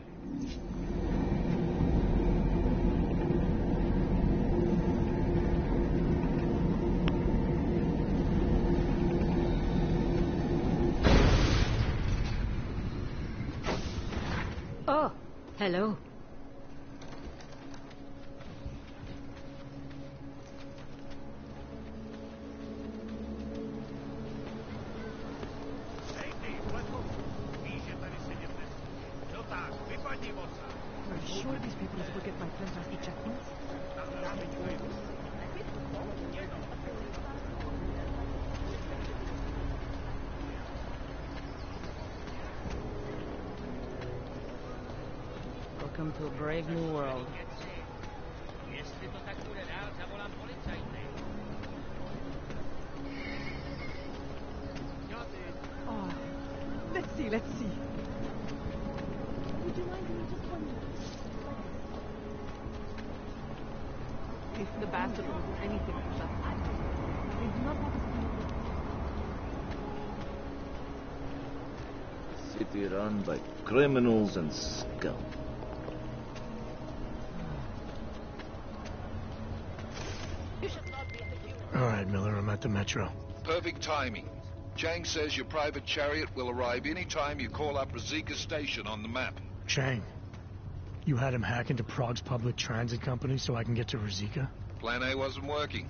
Oh, hello. Are you sure these people will get my friend's nasty checkpoints? Welcome to a brave new world. Oh, let's see. Would you mind me just 1 minute? If the bastard will do anything for that. They do not want to see you. City run by criminals and scum. All right, Miller, I'm at the metro. Perfect timing. Chang says your private chariot will arrive any time you call up Rizika Station on the map. Chang, you had him hack into Prague's public transit company so I can get to Rizika? Plan A wasn't working.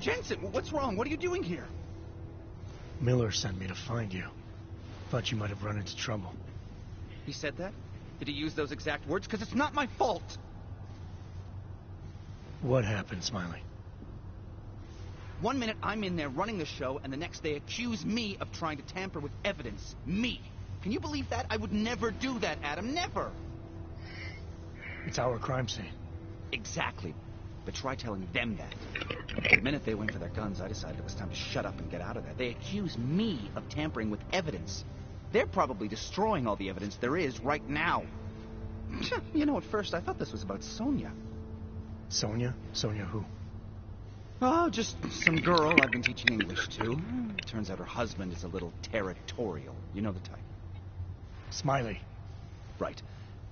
Jensen, what's wrong? What are you doing here? Miller sent me to find you. Thought you might have run into trouble. He said that? Did he use those exact words? Because it's not my fault! What happened, Smiley? 1 minute I'm in there running the show, and the next they accuse me of trying to tamper with evidence. Me! Can you believe that? I would never do that, Adam. Never! It's our crime scene. Exactly. But try telling them that. The minute they went for their guns, I decided it was time to shut up and get out of there. They accuse me of tampering with evidence. They're probably destroying all the evidence there is right now. You know, at first I thought this was about Sonia. Sonia? Sonia who? Oh, just some girl I've been teaching English to. Turns out her husband is a little territorial. You know the type. Smiley. Right.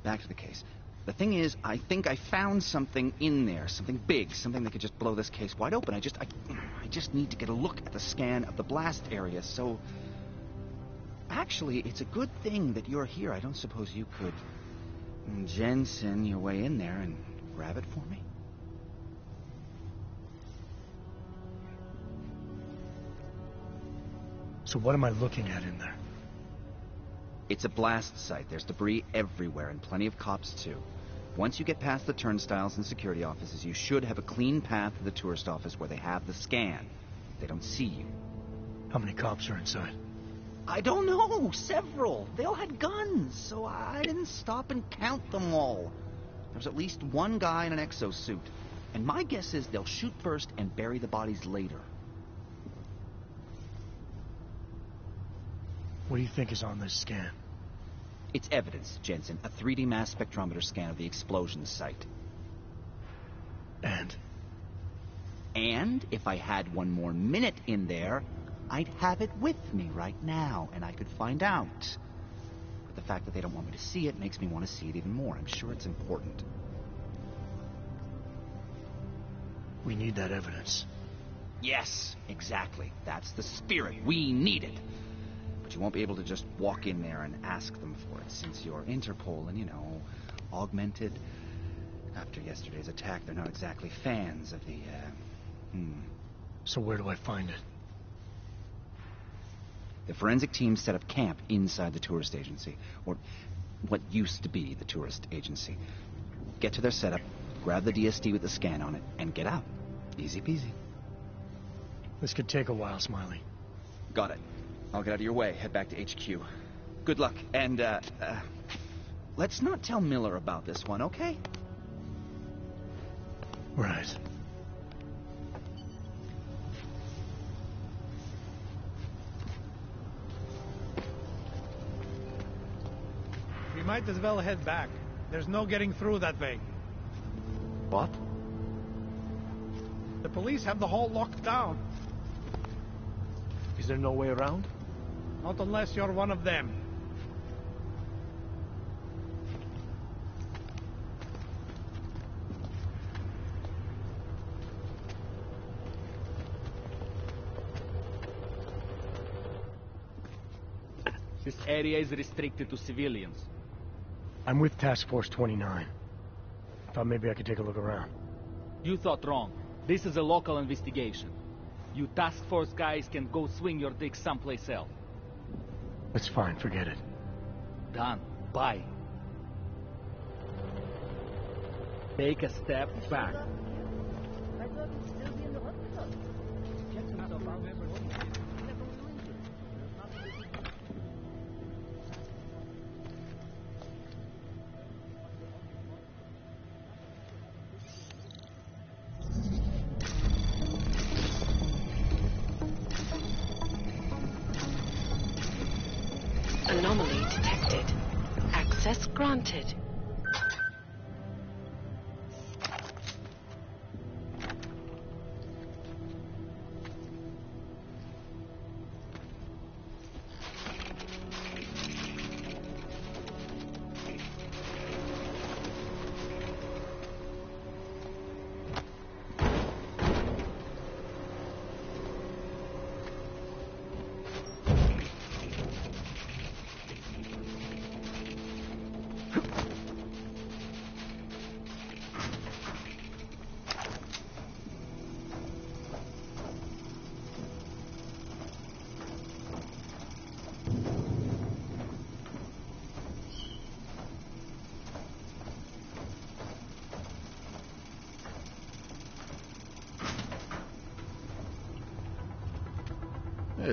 Back to the case. The thing is, I think I found something in there. Something big. Something that could just blow this case wide open. I just need to get a look at the scan of the blast area, so... Actually, it's a good thing that you're here. I don't suppose you could... Jensen your way in there and grab it for me? So what am I looking at in there? It's a blast site. There's debris everywhere, and plenty of cops, too. Once you get past the turnstiles and security offices, you should have a clean path to the tourist office where they have the scan. They don't see you. How many cops are inside? I don't know. Several. They all had guns, so I didn't stop and count them all. There was at least one guy in an exosuit. And my guess is they'll shoot first and bury the bodies later. What do you think is on this scan? It's evidence, Jensen. A 3D mass spectrometer scan of the explosion site. And? And if I had one more minute in there, I'd have it with me right now, and I could find out. But the fact that they don't want me to see it makes me want to see it even more. I'm sure it's important. We need that evidence. Yes, exactly. That's the spirit. We need it. But you won't be able to just walk in there and ask them for it, since you're Interpol and, you know, augmented. After yesterday's attack, they're not exactly fans of the, So where do I find it? The forensic team set up camp inside the tourist agency, or what used to be the tourist agency. Get to their setup, grab the DSD with the scan on it, and get out. Easy peasy. This could take a while, Smiley. Got it. I'll get out of your way, head back to HQ. Good luck, and, let's not tell Miller about this one, okay? Right. We might as well head back. There's no getting through that way. What? The police have the hall locked down. Is there no way around? Not unless you're one of them. This area is restricted to civilians. I'm with Task Force 29. Thought maybe I could take a look around. You thought wrong. This is a local investigation. You task force guys can go swing your dick someplace else. That's fine, forget it. Done. Bye. Take a step back. I thought he'd still be in the hospital. Check himself out. Anomaly detected. Access granted.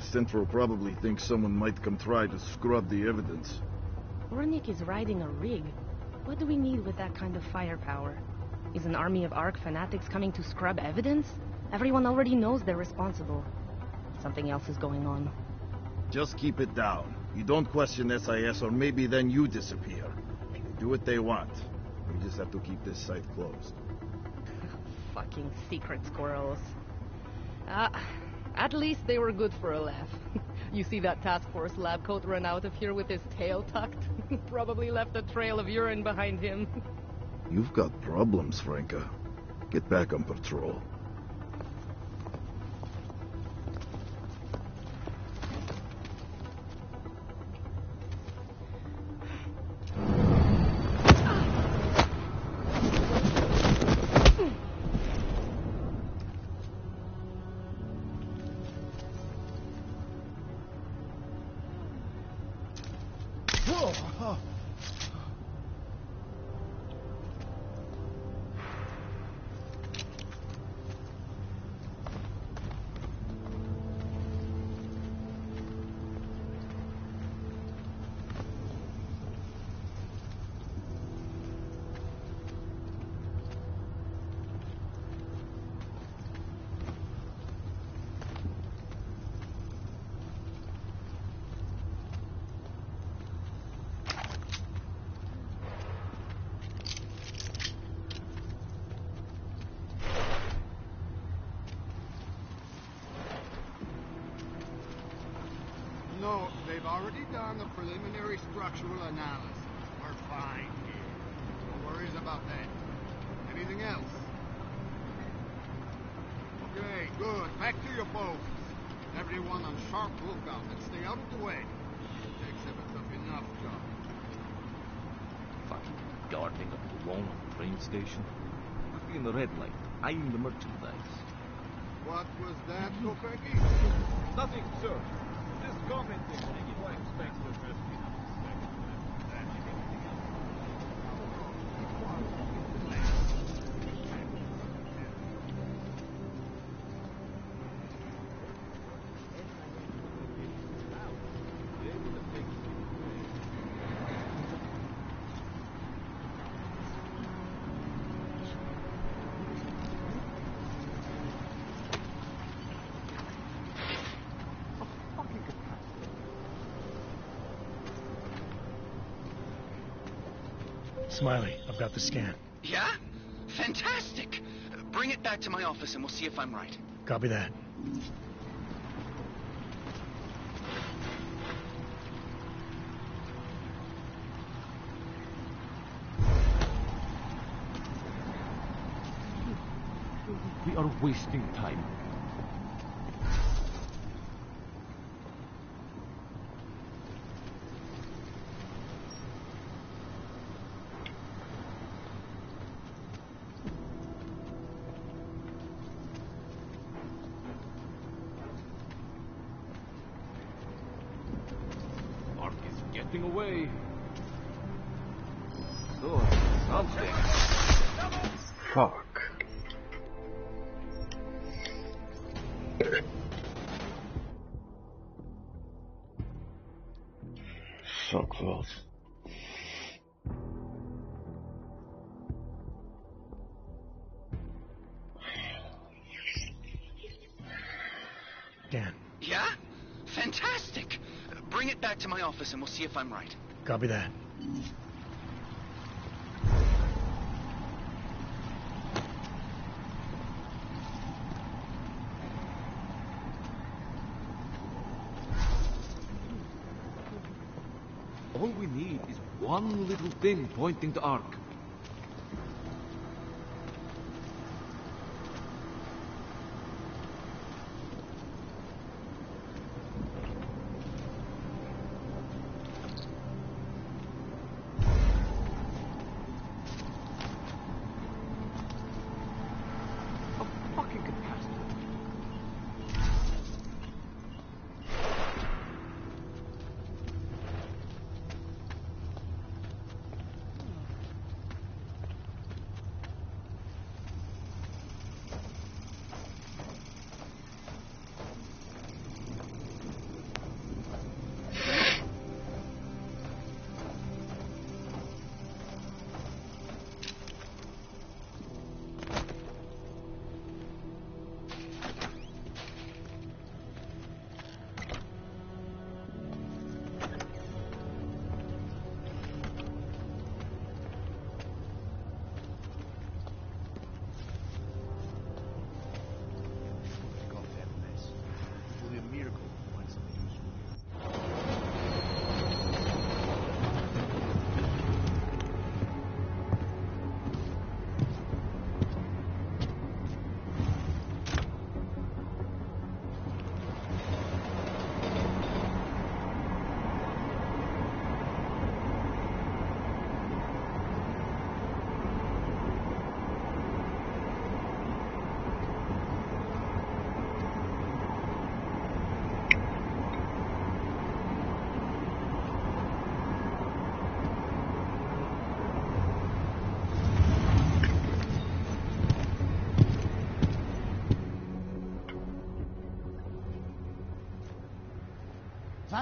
Central probably thinks someone might come try to scrub the evidence. Ornik is riding a rig. What do we need with that kind of firepower? Is an army of ARC fanatics coming to scrub evidence? Everyone already knows they're responsible. Something else is going on. Just keep it down. You don't question SIS, or maybe then you disappear. They do what they want. We just have to keep this site closed. Fucking secret squirrels. At least they were good for a laugh. You see that task force lab coat run out of here with his tail tucked? Probably left a trail of urine behind him. You've got problems, Franca. Get back on patrol. No, they've already done the preliminary structural analysis. We're fine here. No worries about that. Anything else? Okay, good. Back to your posts. Everyone on sharp lookout and stay out of the way. Takes up enough job. Fucking guarding up alone at the train station. I'd be in the red light, eyeing the merchandise. What was that, Kopecki? Nothing, sir. Just commenting on what I expect the rest of Smiley, I've got the scan. Yeah? Fantastic! Bring it back to my office and we'll see if I'm right. Copy that. We are wasting time. Away. So, something. Fuck. So close. Dan. Yeah? Fantastic! Bring it back to my office and we'll see if I'm right. Copy that. All we need is one little thing pointing to Ark.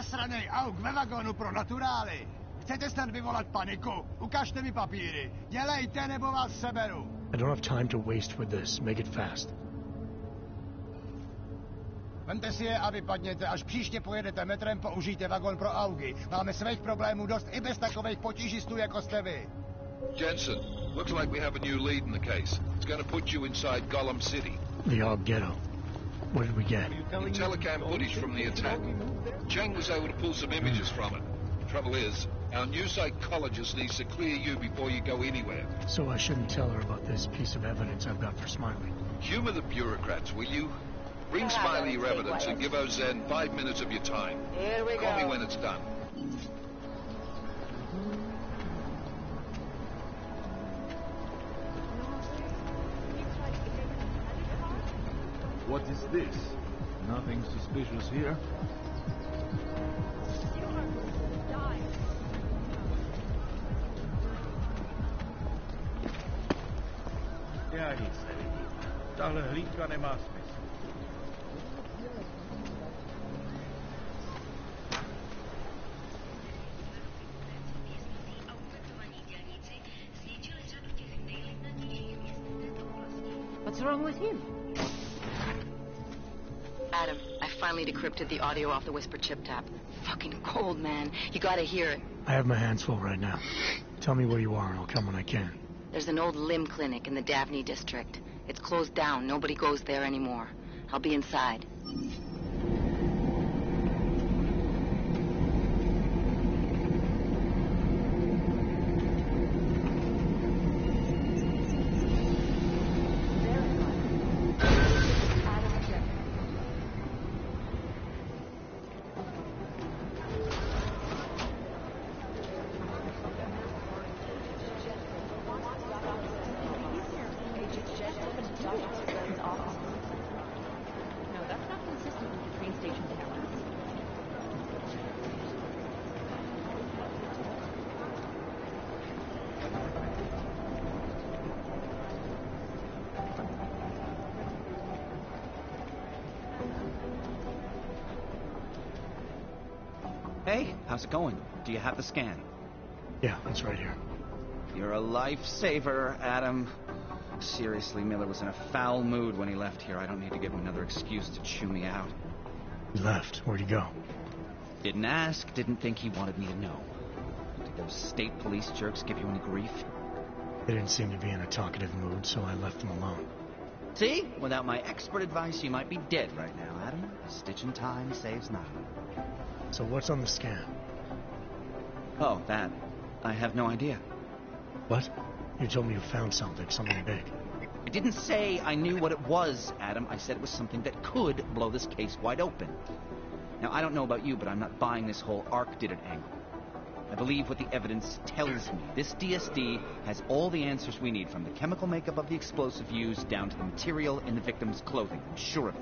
Zasranej auk ve vagonu pro naturály. Chcete snad vyvolat paniku? Ukažte mi papíry. Dělejte, nebo vás seberu. I don't have time to waste with this. Make it fast. Vemte si je a vypadněte. Až příště pojedete metrem, použijte vagon pro augy. Máme svých problémů dost i bez takových potížistů, jako jste vy. Jensen, looks like we have a new lead in the case. It's going to put you inside Gollum City. The Og Ghetto. What did we get? The telecam footage from the attack. Cheng was able to pull some images from it. Trouble is, our new psychologist needs to clear you before you go anywhere. So I shouldn't tell her about this piece of evidence I've got for Smiley. Humor the bureaucrats, will you? Bring Smiley your evidence and give Ozen 5 minutes of your time. Here we Call me go. when it's done. What is this? Nothing suspicious here. Já nic nevidím. Tahle hlídka nemá smysl. What's wrong with him? Adam, I finally decrypted the audio off the whisper chip tap. Fucking cold, man. You gotta hear it. I have my hands full right now. Tell me where you are and I'll come when I can. There's an old limb clinic in the Davney district. It's closed down. Nobody goes there anymore. I'll be inside. Hey, how's it going? Do you have the scan? Yeah, it's right here. You're a lifesaver, Adam. Seriously, Miller was in a foul mood when he left here. I don't need to give him another excuse to chew me out. He left. Where'd he go? Didn't ask, didn't think he wanted me to know. Did those state police jerks give you any grief? They didn't seem to be in a talkative mood, so I left them alone. See? Without my expert advice, you might be dead right now, Adam. A stitch in time saves none. So what's on the scan? Oh, that. I have no idea. What? You told me you found something big. I didn't say I knew what it was, Adam. I said it was something that could blow this case wide open. Now, I don't know about you, but I'm not buying this whole Ark did it angle. I believe what the evidence tells me. This DSD has all the answers we need, from the chemical makeup of the explosive used down to the material in the victim's clothing. I'm sure of it.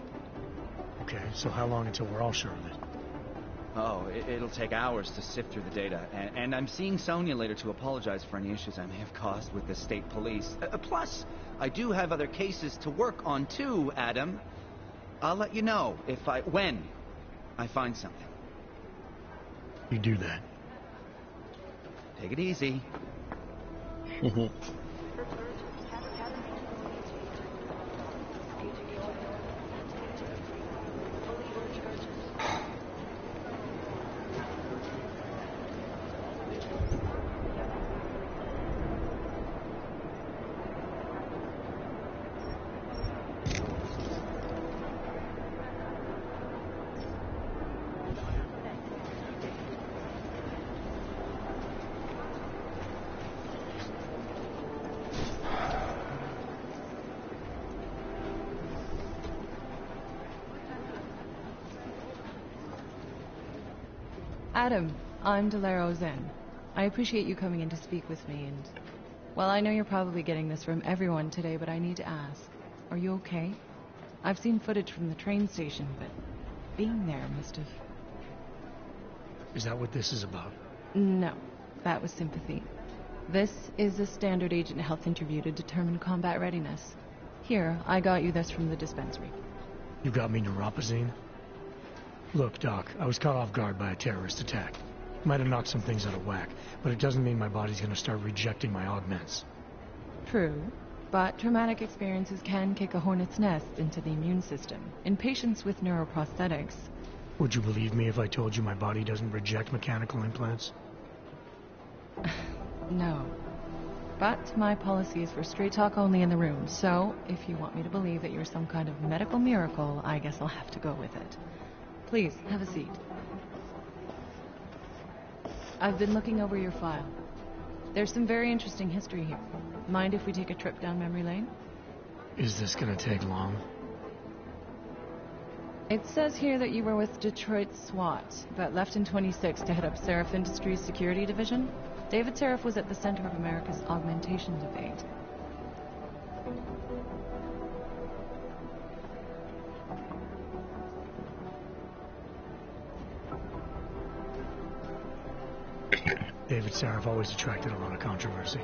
Okay, so how long until we're all sure of it? Oh, it'll take hours to sift through the data. And I'm seeing Sonia later to apologize for any issues I may have caused with the state police. Plus, I do have other cases to work on too, Adam. I'll let you know when I find something. You do that. Take it easy. Adam, I'm Delaro Zen. I appreciate you coming in to speak with me, and... well, I know you're probably getting this from everyone today, but I need to ask. Are you okay? I've seen footage from the train station, but being there must have... Is that what this is about? No, that was sympathy. This is a standard agent health interview to determine combat readiness. Here, I got you this from the dispensary. You got me neuropazine? Look, Doc, I was caught off guard by a terrorist attack. Might have knocked some things out of whack, but it doesn't mean my body's gonna start rejecting my augments. True, but traumatic experiences can kick a hornet's nest into the immune system. In patients with neuroprosthetics... Would you believe me if I told you my body doesn't reject mechanical implants? No. But my policy is for straight talk only in the room, so if you want me to believe that you're some kind of medical miracle, I guess I'll have to go with it. Please, have a seat. I've been looking over your file. There's some very interesting history here. Mind if we take a trip down memory lane? Is this gonna take long? It says here that you were with Detroit SWAT, but left in 26 to head up Seraph Industries' security division. David Seraph was at the center of America's augmentation debate. David Seraph always attracted a lot of controversy.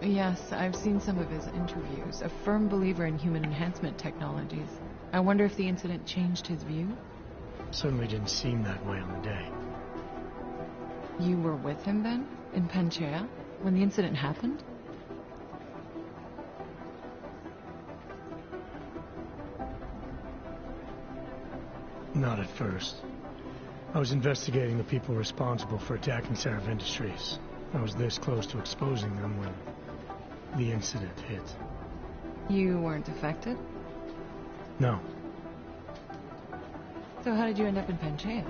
Yes, I've seen some of his interviews. A firm believer in human enhancement technologies. I wonder if the incident changed his view? Certainly didn't seem that way on the day. You were with him then? In Panchea? When the incident happened? Not at first. I was investigating the people responsible for attacking Seraph Industries. I was this close to exposing them when the incident hit. You weren't affected? No. So how did you end up in Panchea?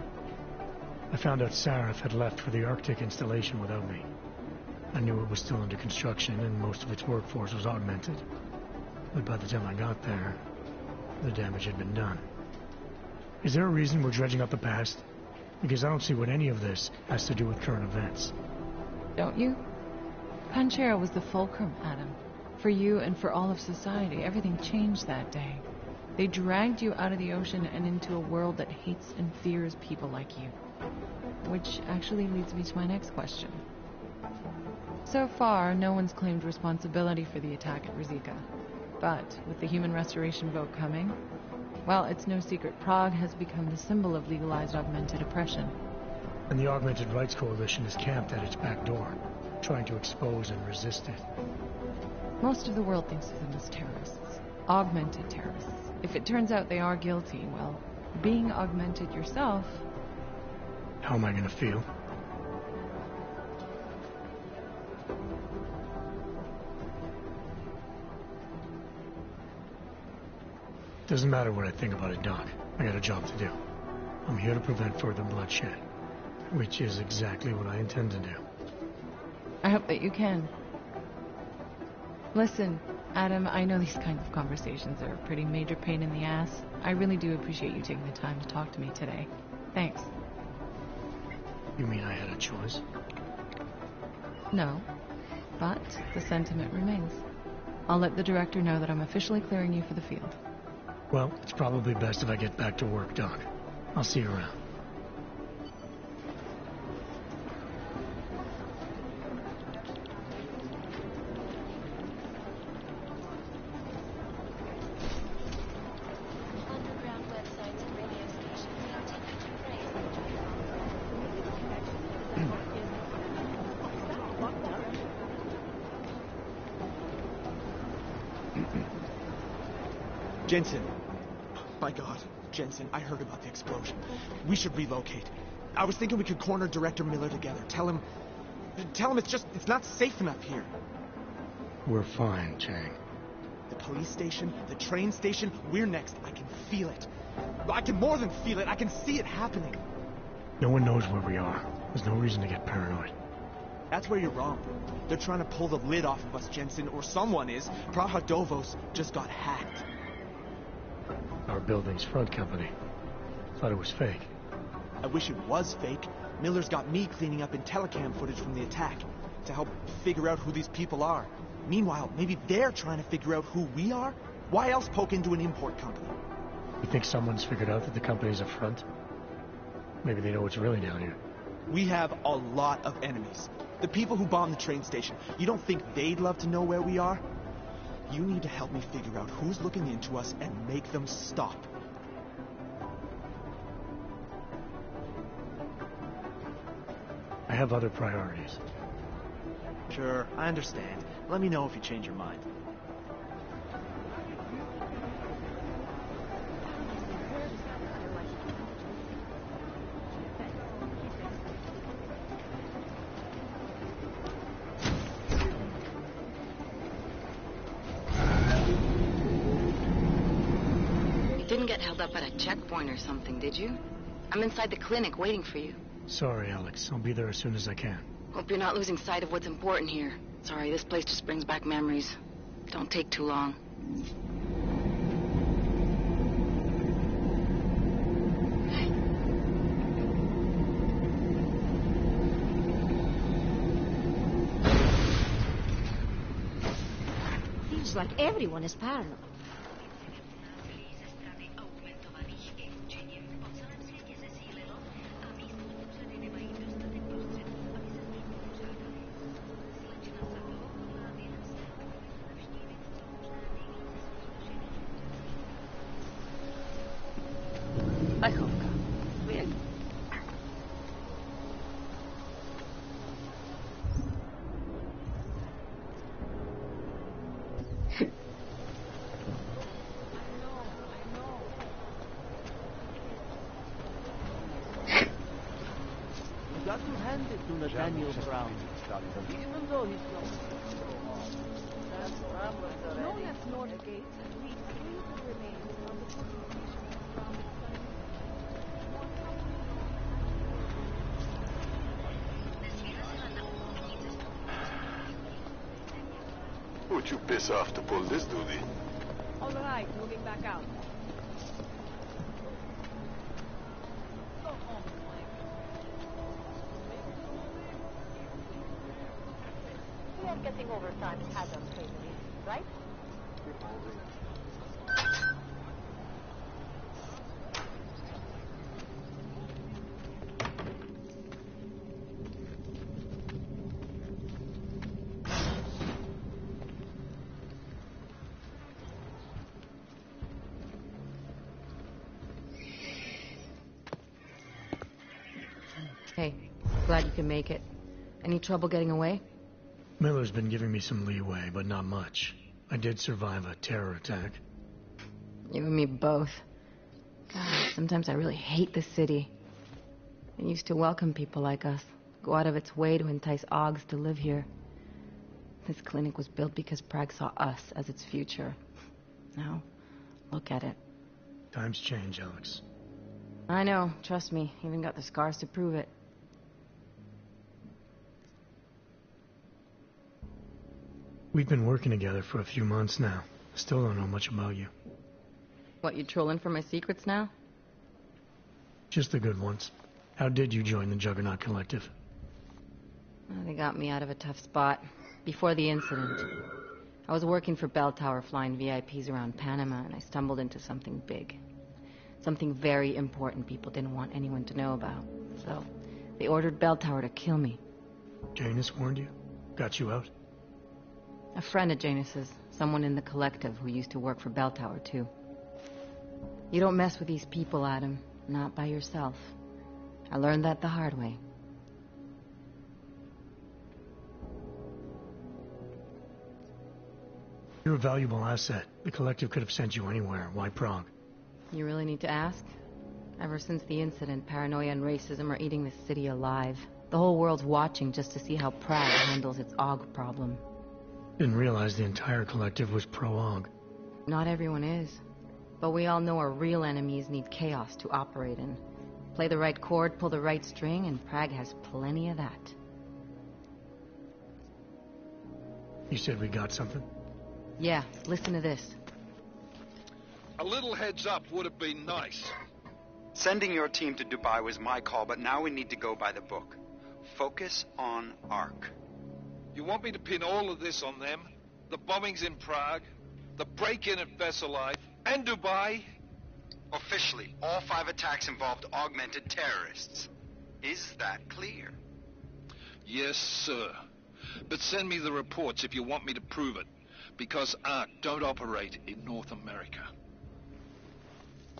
I found out Seraph had left for the Arctic installation without me. I knew it was still under construction and most of its workforce was augmented. But by the time I got there, the damage had been done. Is there a reason we're dredging up the past? Because I don't see what any of this has to do with current events. Don't you? Panchea was the fulcrum, Adam. For you and for all of society, everything changed that day. They dragged you out of the ocean and into a world that hates and fears people like you. Which actually leads me to my next question. So far, no one's claimed responsibility for the attack at Rizika. But with the human restoration vote coming, well, it's no secret Prague has become the symbol of legalized augmented oppression. And the Augmented Rights Coalition is camped at its back door, trying to expose and resist it. Most of the world thinks of them as terrorists. Augmented terrorists. If it turns out they are guilty, well, being augmented yourself... How am I gonna feel? Doesn't matter what I think about it, Doc. I got a job to do. I'm here to prevent further bloodshed, which is exactly what I intend to do. I hope that you can. Listen, Adam, I know these kinds of conversations are a pretty major pain in the ass. I really do appreciate you taking the time to talk to me today. Thanks. You mean I had a choice? No, but the sentiment remains. I'll let the director know that I'm officially clearing you for the field. Well, it's probably best if I get back to work, Doc. I'll see you around. Jensen. My God, Jensen, I heard about the explosion. We should relocate. I was thinking we could corner Director Miller together. Tell him it's not safe enough here. We're fine, Chang. The police station, the train station, we're next. I can feel it. I can more than feel it. I can see it happening. No one knows where we are. There's no reason to get paranoid. That's where you're wrong. They're trying to pull the lid off of us, Jensen, or someone is. Praha-Dovos just got hacked. Our building's front company. Thought it was fake. I wish it was fake. Miller's got me cleaning up IntelliCam footage from the attack to help figure out who these people are. Meanwhile, maybe they're trying to figure out who we are? Why else poke into an import company? You think someone's figured out that the company's a front? Maybe they know what's really down here. We have a lot of enemies. The people who bombed the train station. You don't think they'd love to know where we are? You need to help me figure out who's looking into us and make them stop. have other priorities. Sure, I understand. Let me know if you change your mind. You didn't get held up at a checkpoint or something, did you? I'm inside the clinic waiting for you. Sorry, Alex. I'll be there as soon as I can. Hope you're not losing sight of what's important here. Sorry, this place just brings back memories. Don't take too long. Feels like everyone is paranoid. Got to hand it to Nathaniel Brown. Even though he's close. Known as Northgate, we see the remains of the fortification from Who'd you piss off to pull this duty? All right, moving back out. We are getting overtime hazard training, right? Hey, glad you can make it. Any trouble getting away? Miller's been giving me some leeway, but not much. I did survive a terror attack. You and me both. God, sometimes I really hate this city. It used to welcome people like us, go out of its way to entice Augs to live here. This clinic was built because Prague saw us as its future. Now, look at it. Times change, Alex. I know, trust me. Even got the scars to prove it. We've been working together for a few months now. Still don't know much about you. What, you trolling for my secrets now? Just the good ones. How did you join the Juggernaut Collective? Well, they got me out of a tough spot. Before the incident, I was working for Bell Tower flying VIPs around Panama, and I stumbled into something big. Something very important people didn't want anyone to know about. So, they ordered Bell Tower to kill me. Janus warned you? Got you out? A friend of Janus's, someone in the collective who used to work for Bell Tower, too. You don't mess with these people, Adam. Not by yourself. I learned that the hard way. You're a valuable asset. The collective could have sent you anywhere. Why Prague? You really need to ask? Ever since the incident, paranoia and racism are eating this city alive. The whole world's watching just to see how Prague handles its AUG problem. Didn't realize the entire collective was pro-AUG. Not everyone is. But we all know our real enemies need chaos to operate in. Play the right chord, pull the right string, and Prague has plenty of that. You said we got something? Yeah, listen to this. A little heads up would have been nice. Sending your team to Dubai was my call, but now we need to go by the book. Focus on ARC. You want me to pin all of this on them? The bombings in Prague, the break-in at Veselite, and Dubai? Officially, all 5 attacks involved augmented terrorists. Is that clear? Yes, sir. But send me the reports if you want me to prove it, because ARC don't operate in North America.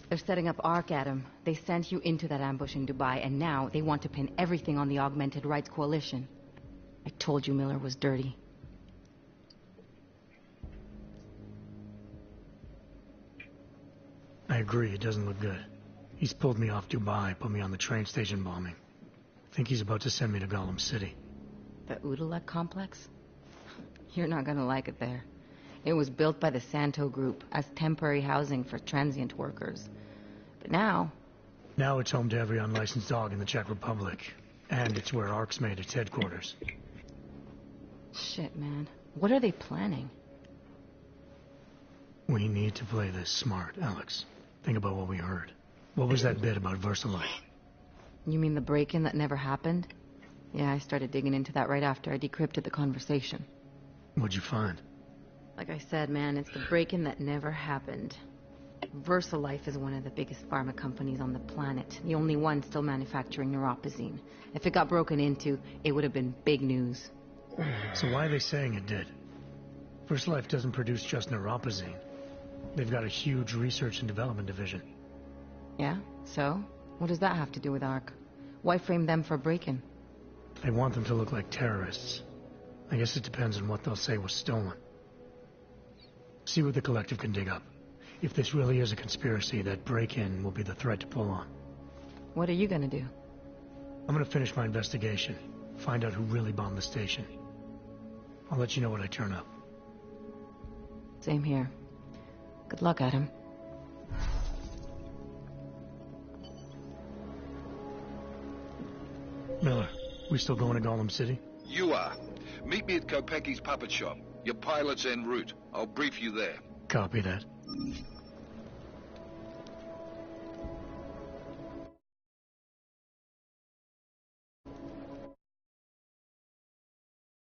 They're setting up Ark, Adam. They sent you into that ambush in Dubai, and now they want to pin everything on the Augmented Rights Coalition. I told you Miller was dirty. I agree, it doesn't look good. He's pulled me off Dubai, put me on the train station bombing. I think he's about to send me to Gollum City. The Udalek complex? You're not gonna like it there. It was built by the Santo Group as temporary housing for transient workers. But now... Now it's home to every unlicensed dog in the Czech Republic. And it's where Ark's made its headquarters. Shit, man. What are they planning? We need to play this smart, Alex. Think about what we heard. What was that bit about VersaLife? You mean the break-in that never happened? Yeah, I started digging into that right after I decrypted the conversation. What'd you find? Like I said, man, it's the break-in that never happened. VersaLife is one of the biggest pharma companies on the planet. The only one still manufacturing neuropozyne. If it got broken into, it would have been big news. So why are they saying it did? VersaLife doesn't produce just neuropozyne. They've got a huge research and development division. Yeah? So? What does that have to do with Ark? Why frame them for a break-in? They want them to look like terrorists. I guess it depends on what they'll say was stolen. See what the collective can dig up. If this really is a conspiracy, that break-in will be the thread to pull on. What are you gonna do? I'm gonna finish my investigation. Find out who really bombed the station. I'll let you know when I turn up. Same here. Good luck, Adam. Miller, we still going to Gollum City? You are. Meet me at Kopecki's puppet shop. Your pilot's en route. I'll brief you there. Copy that.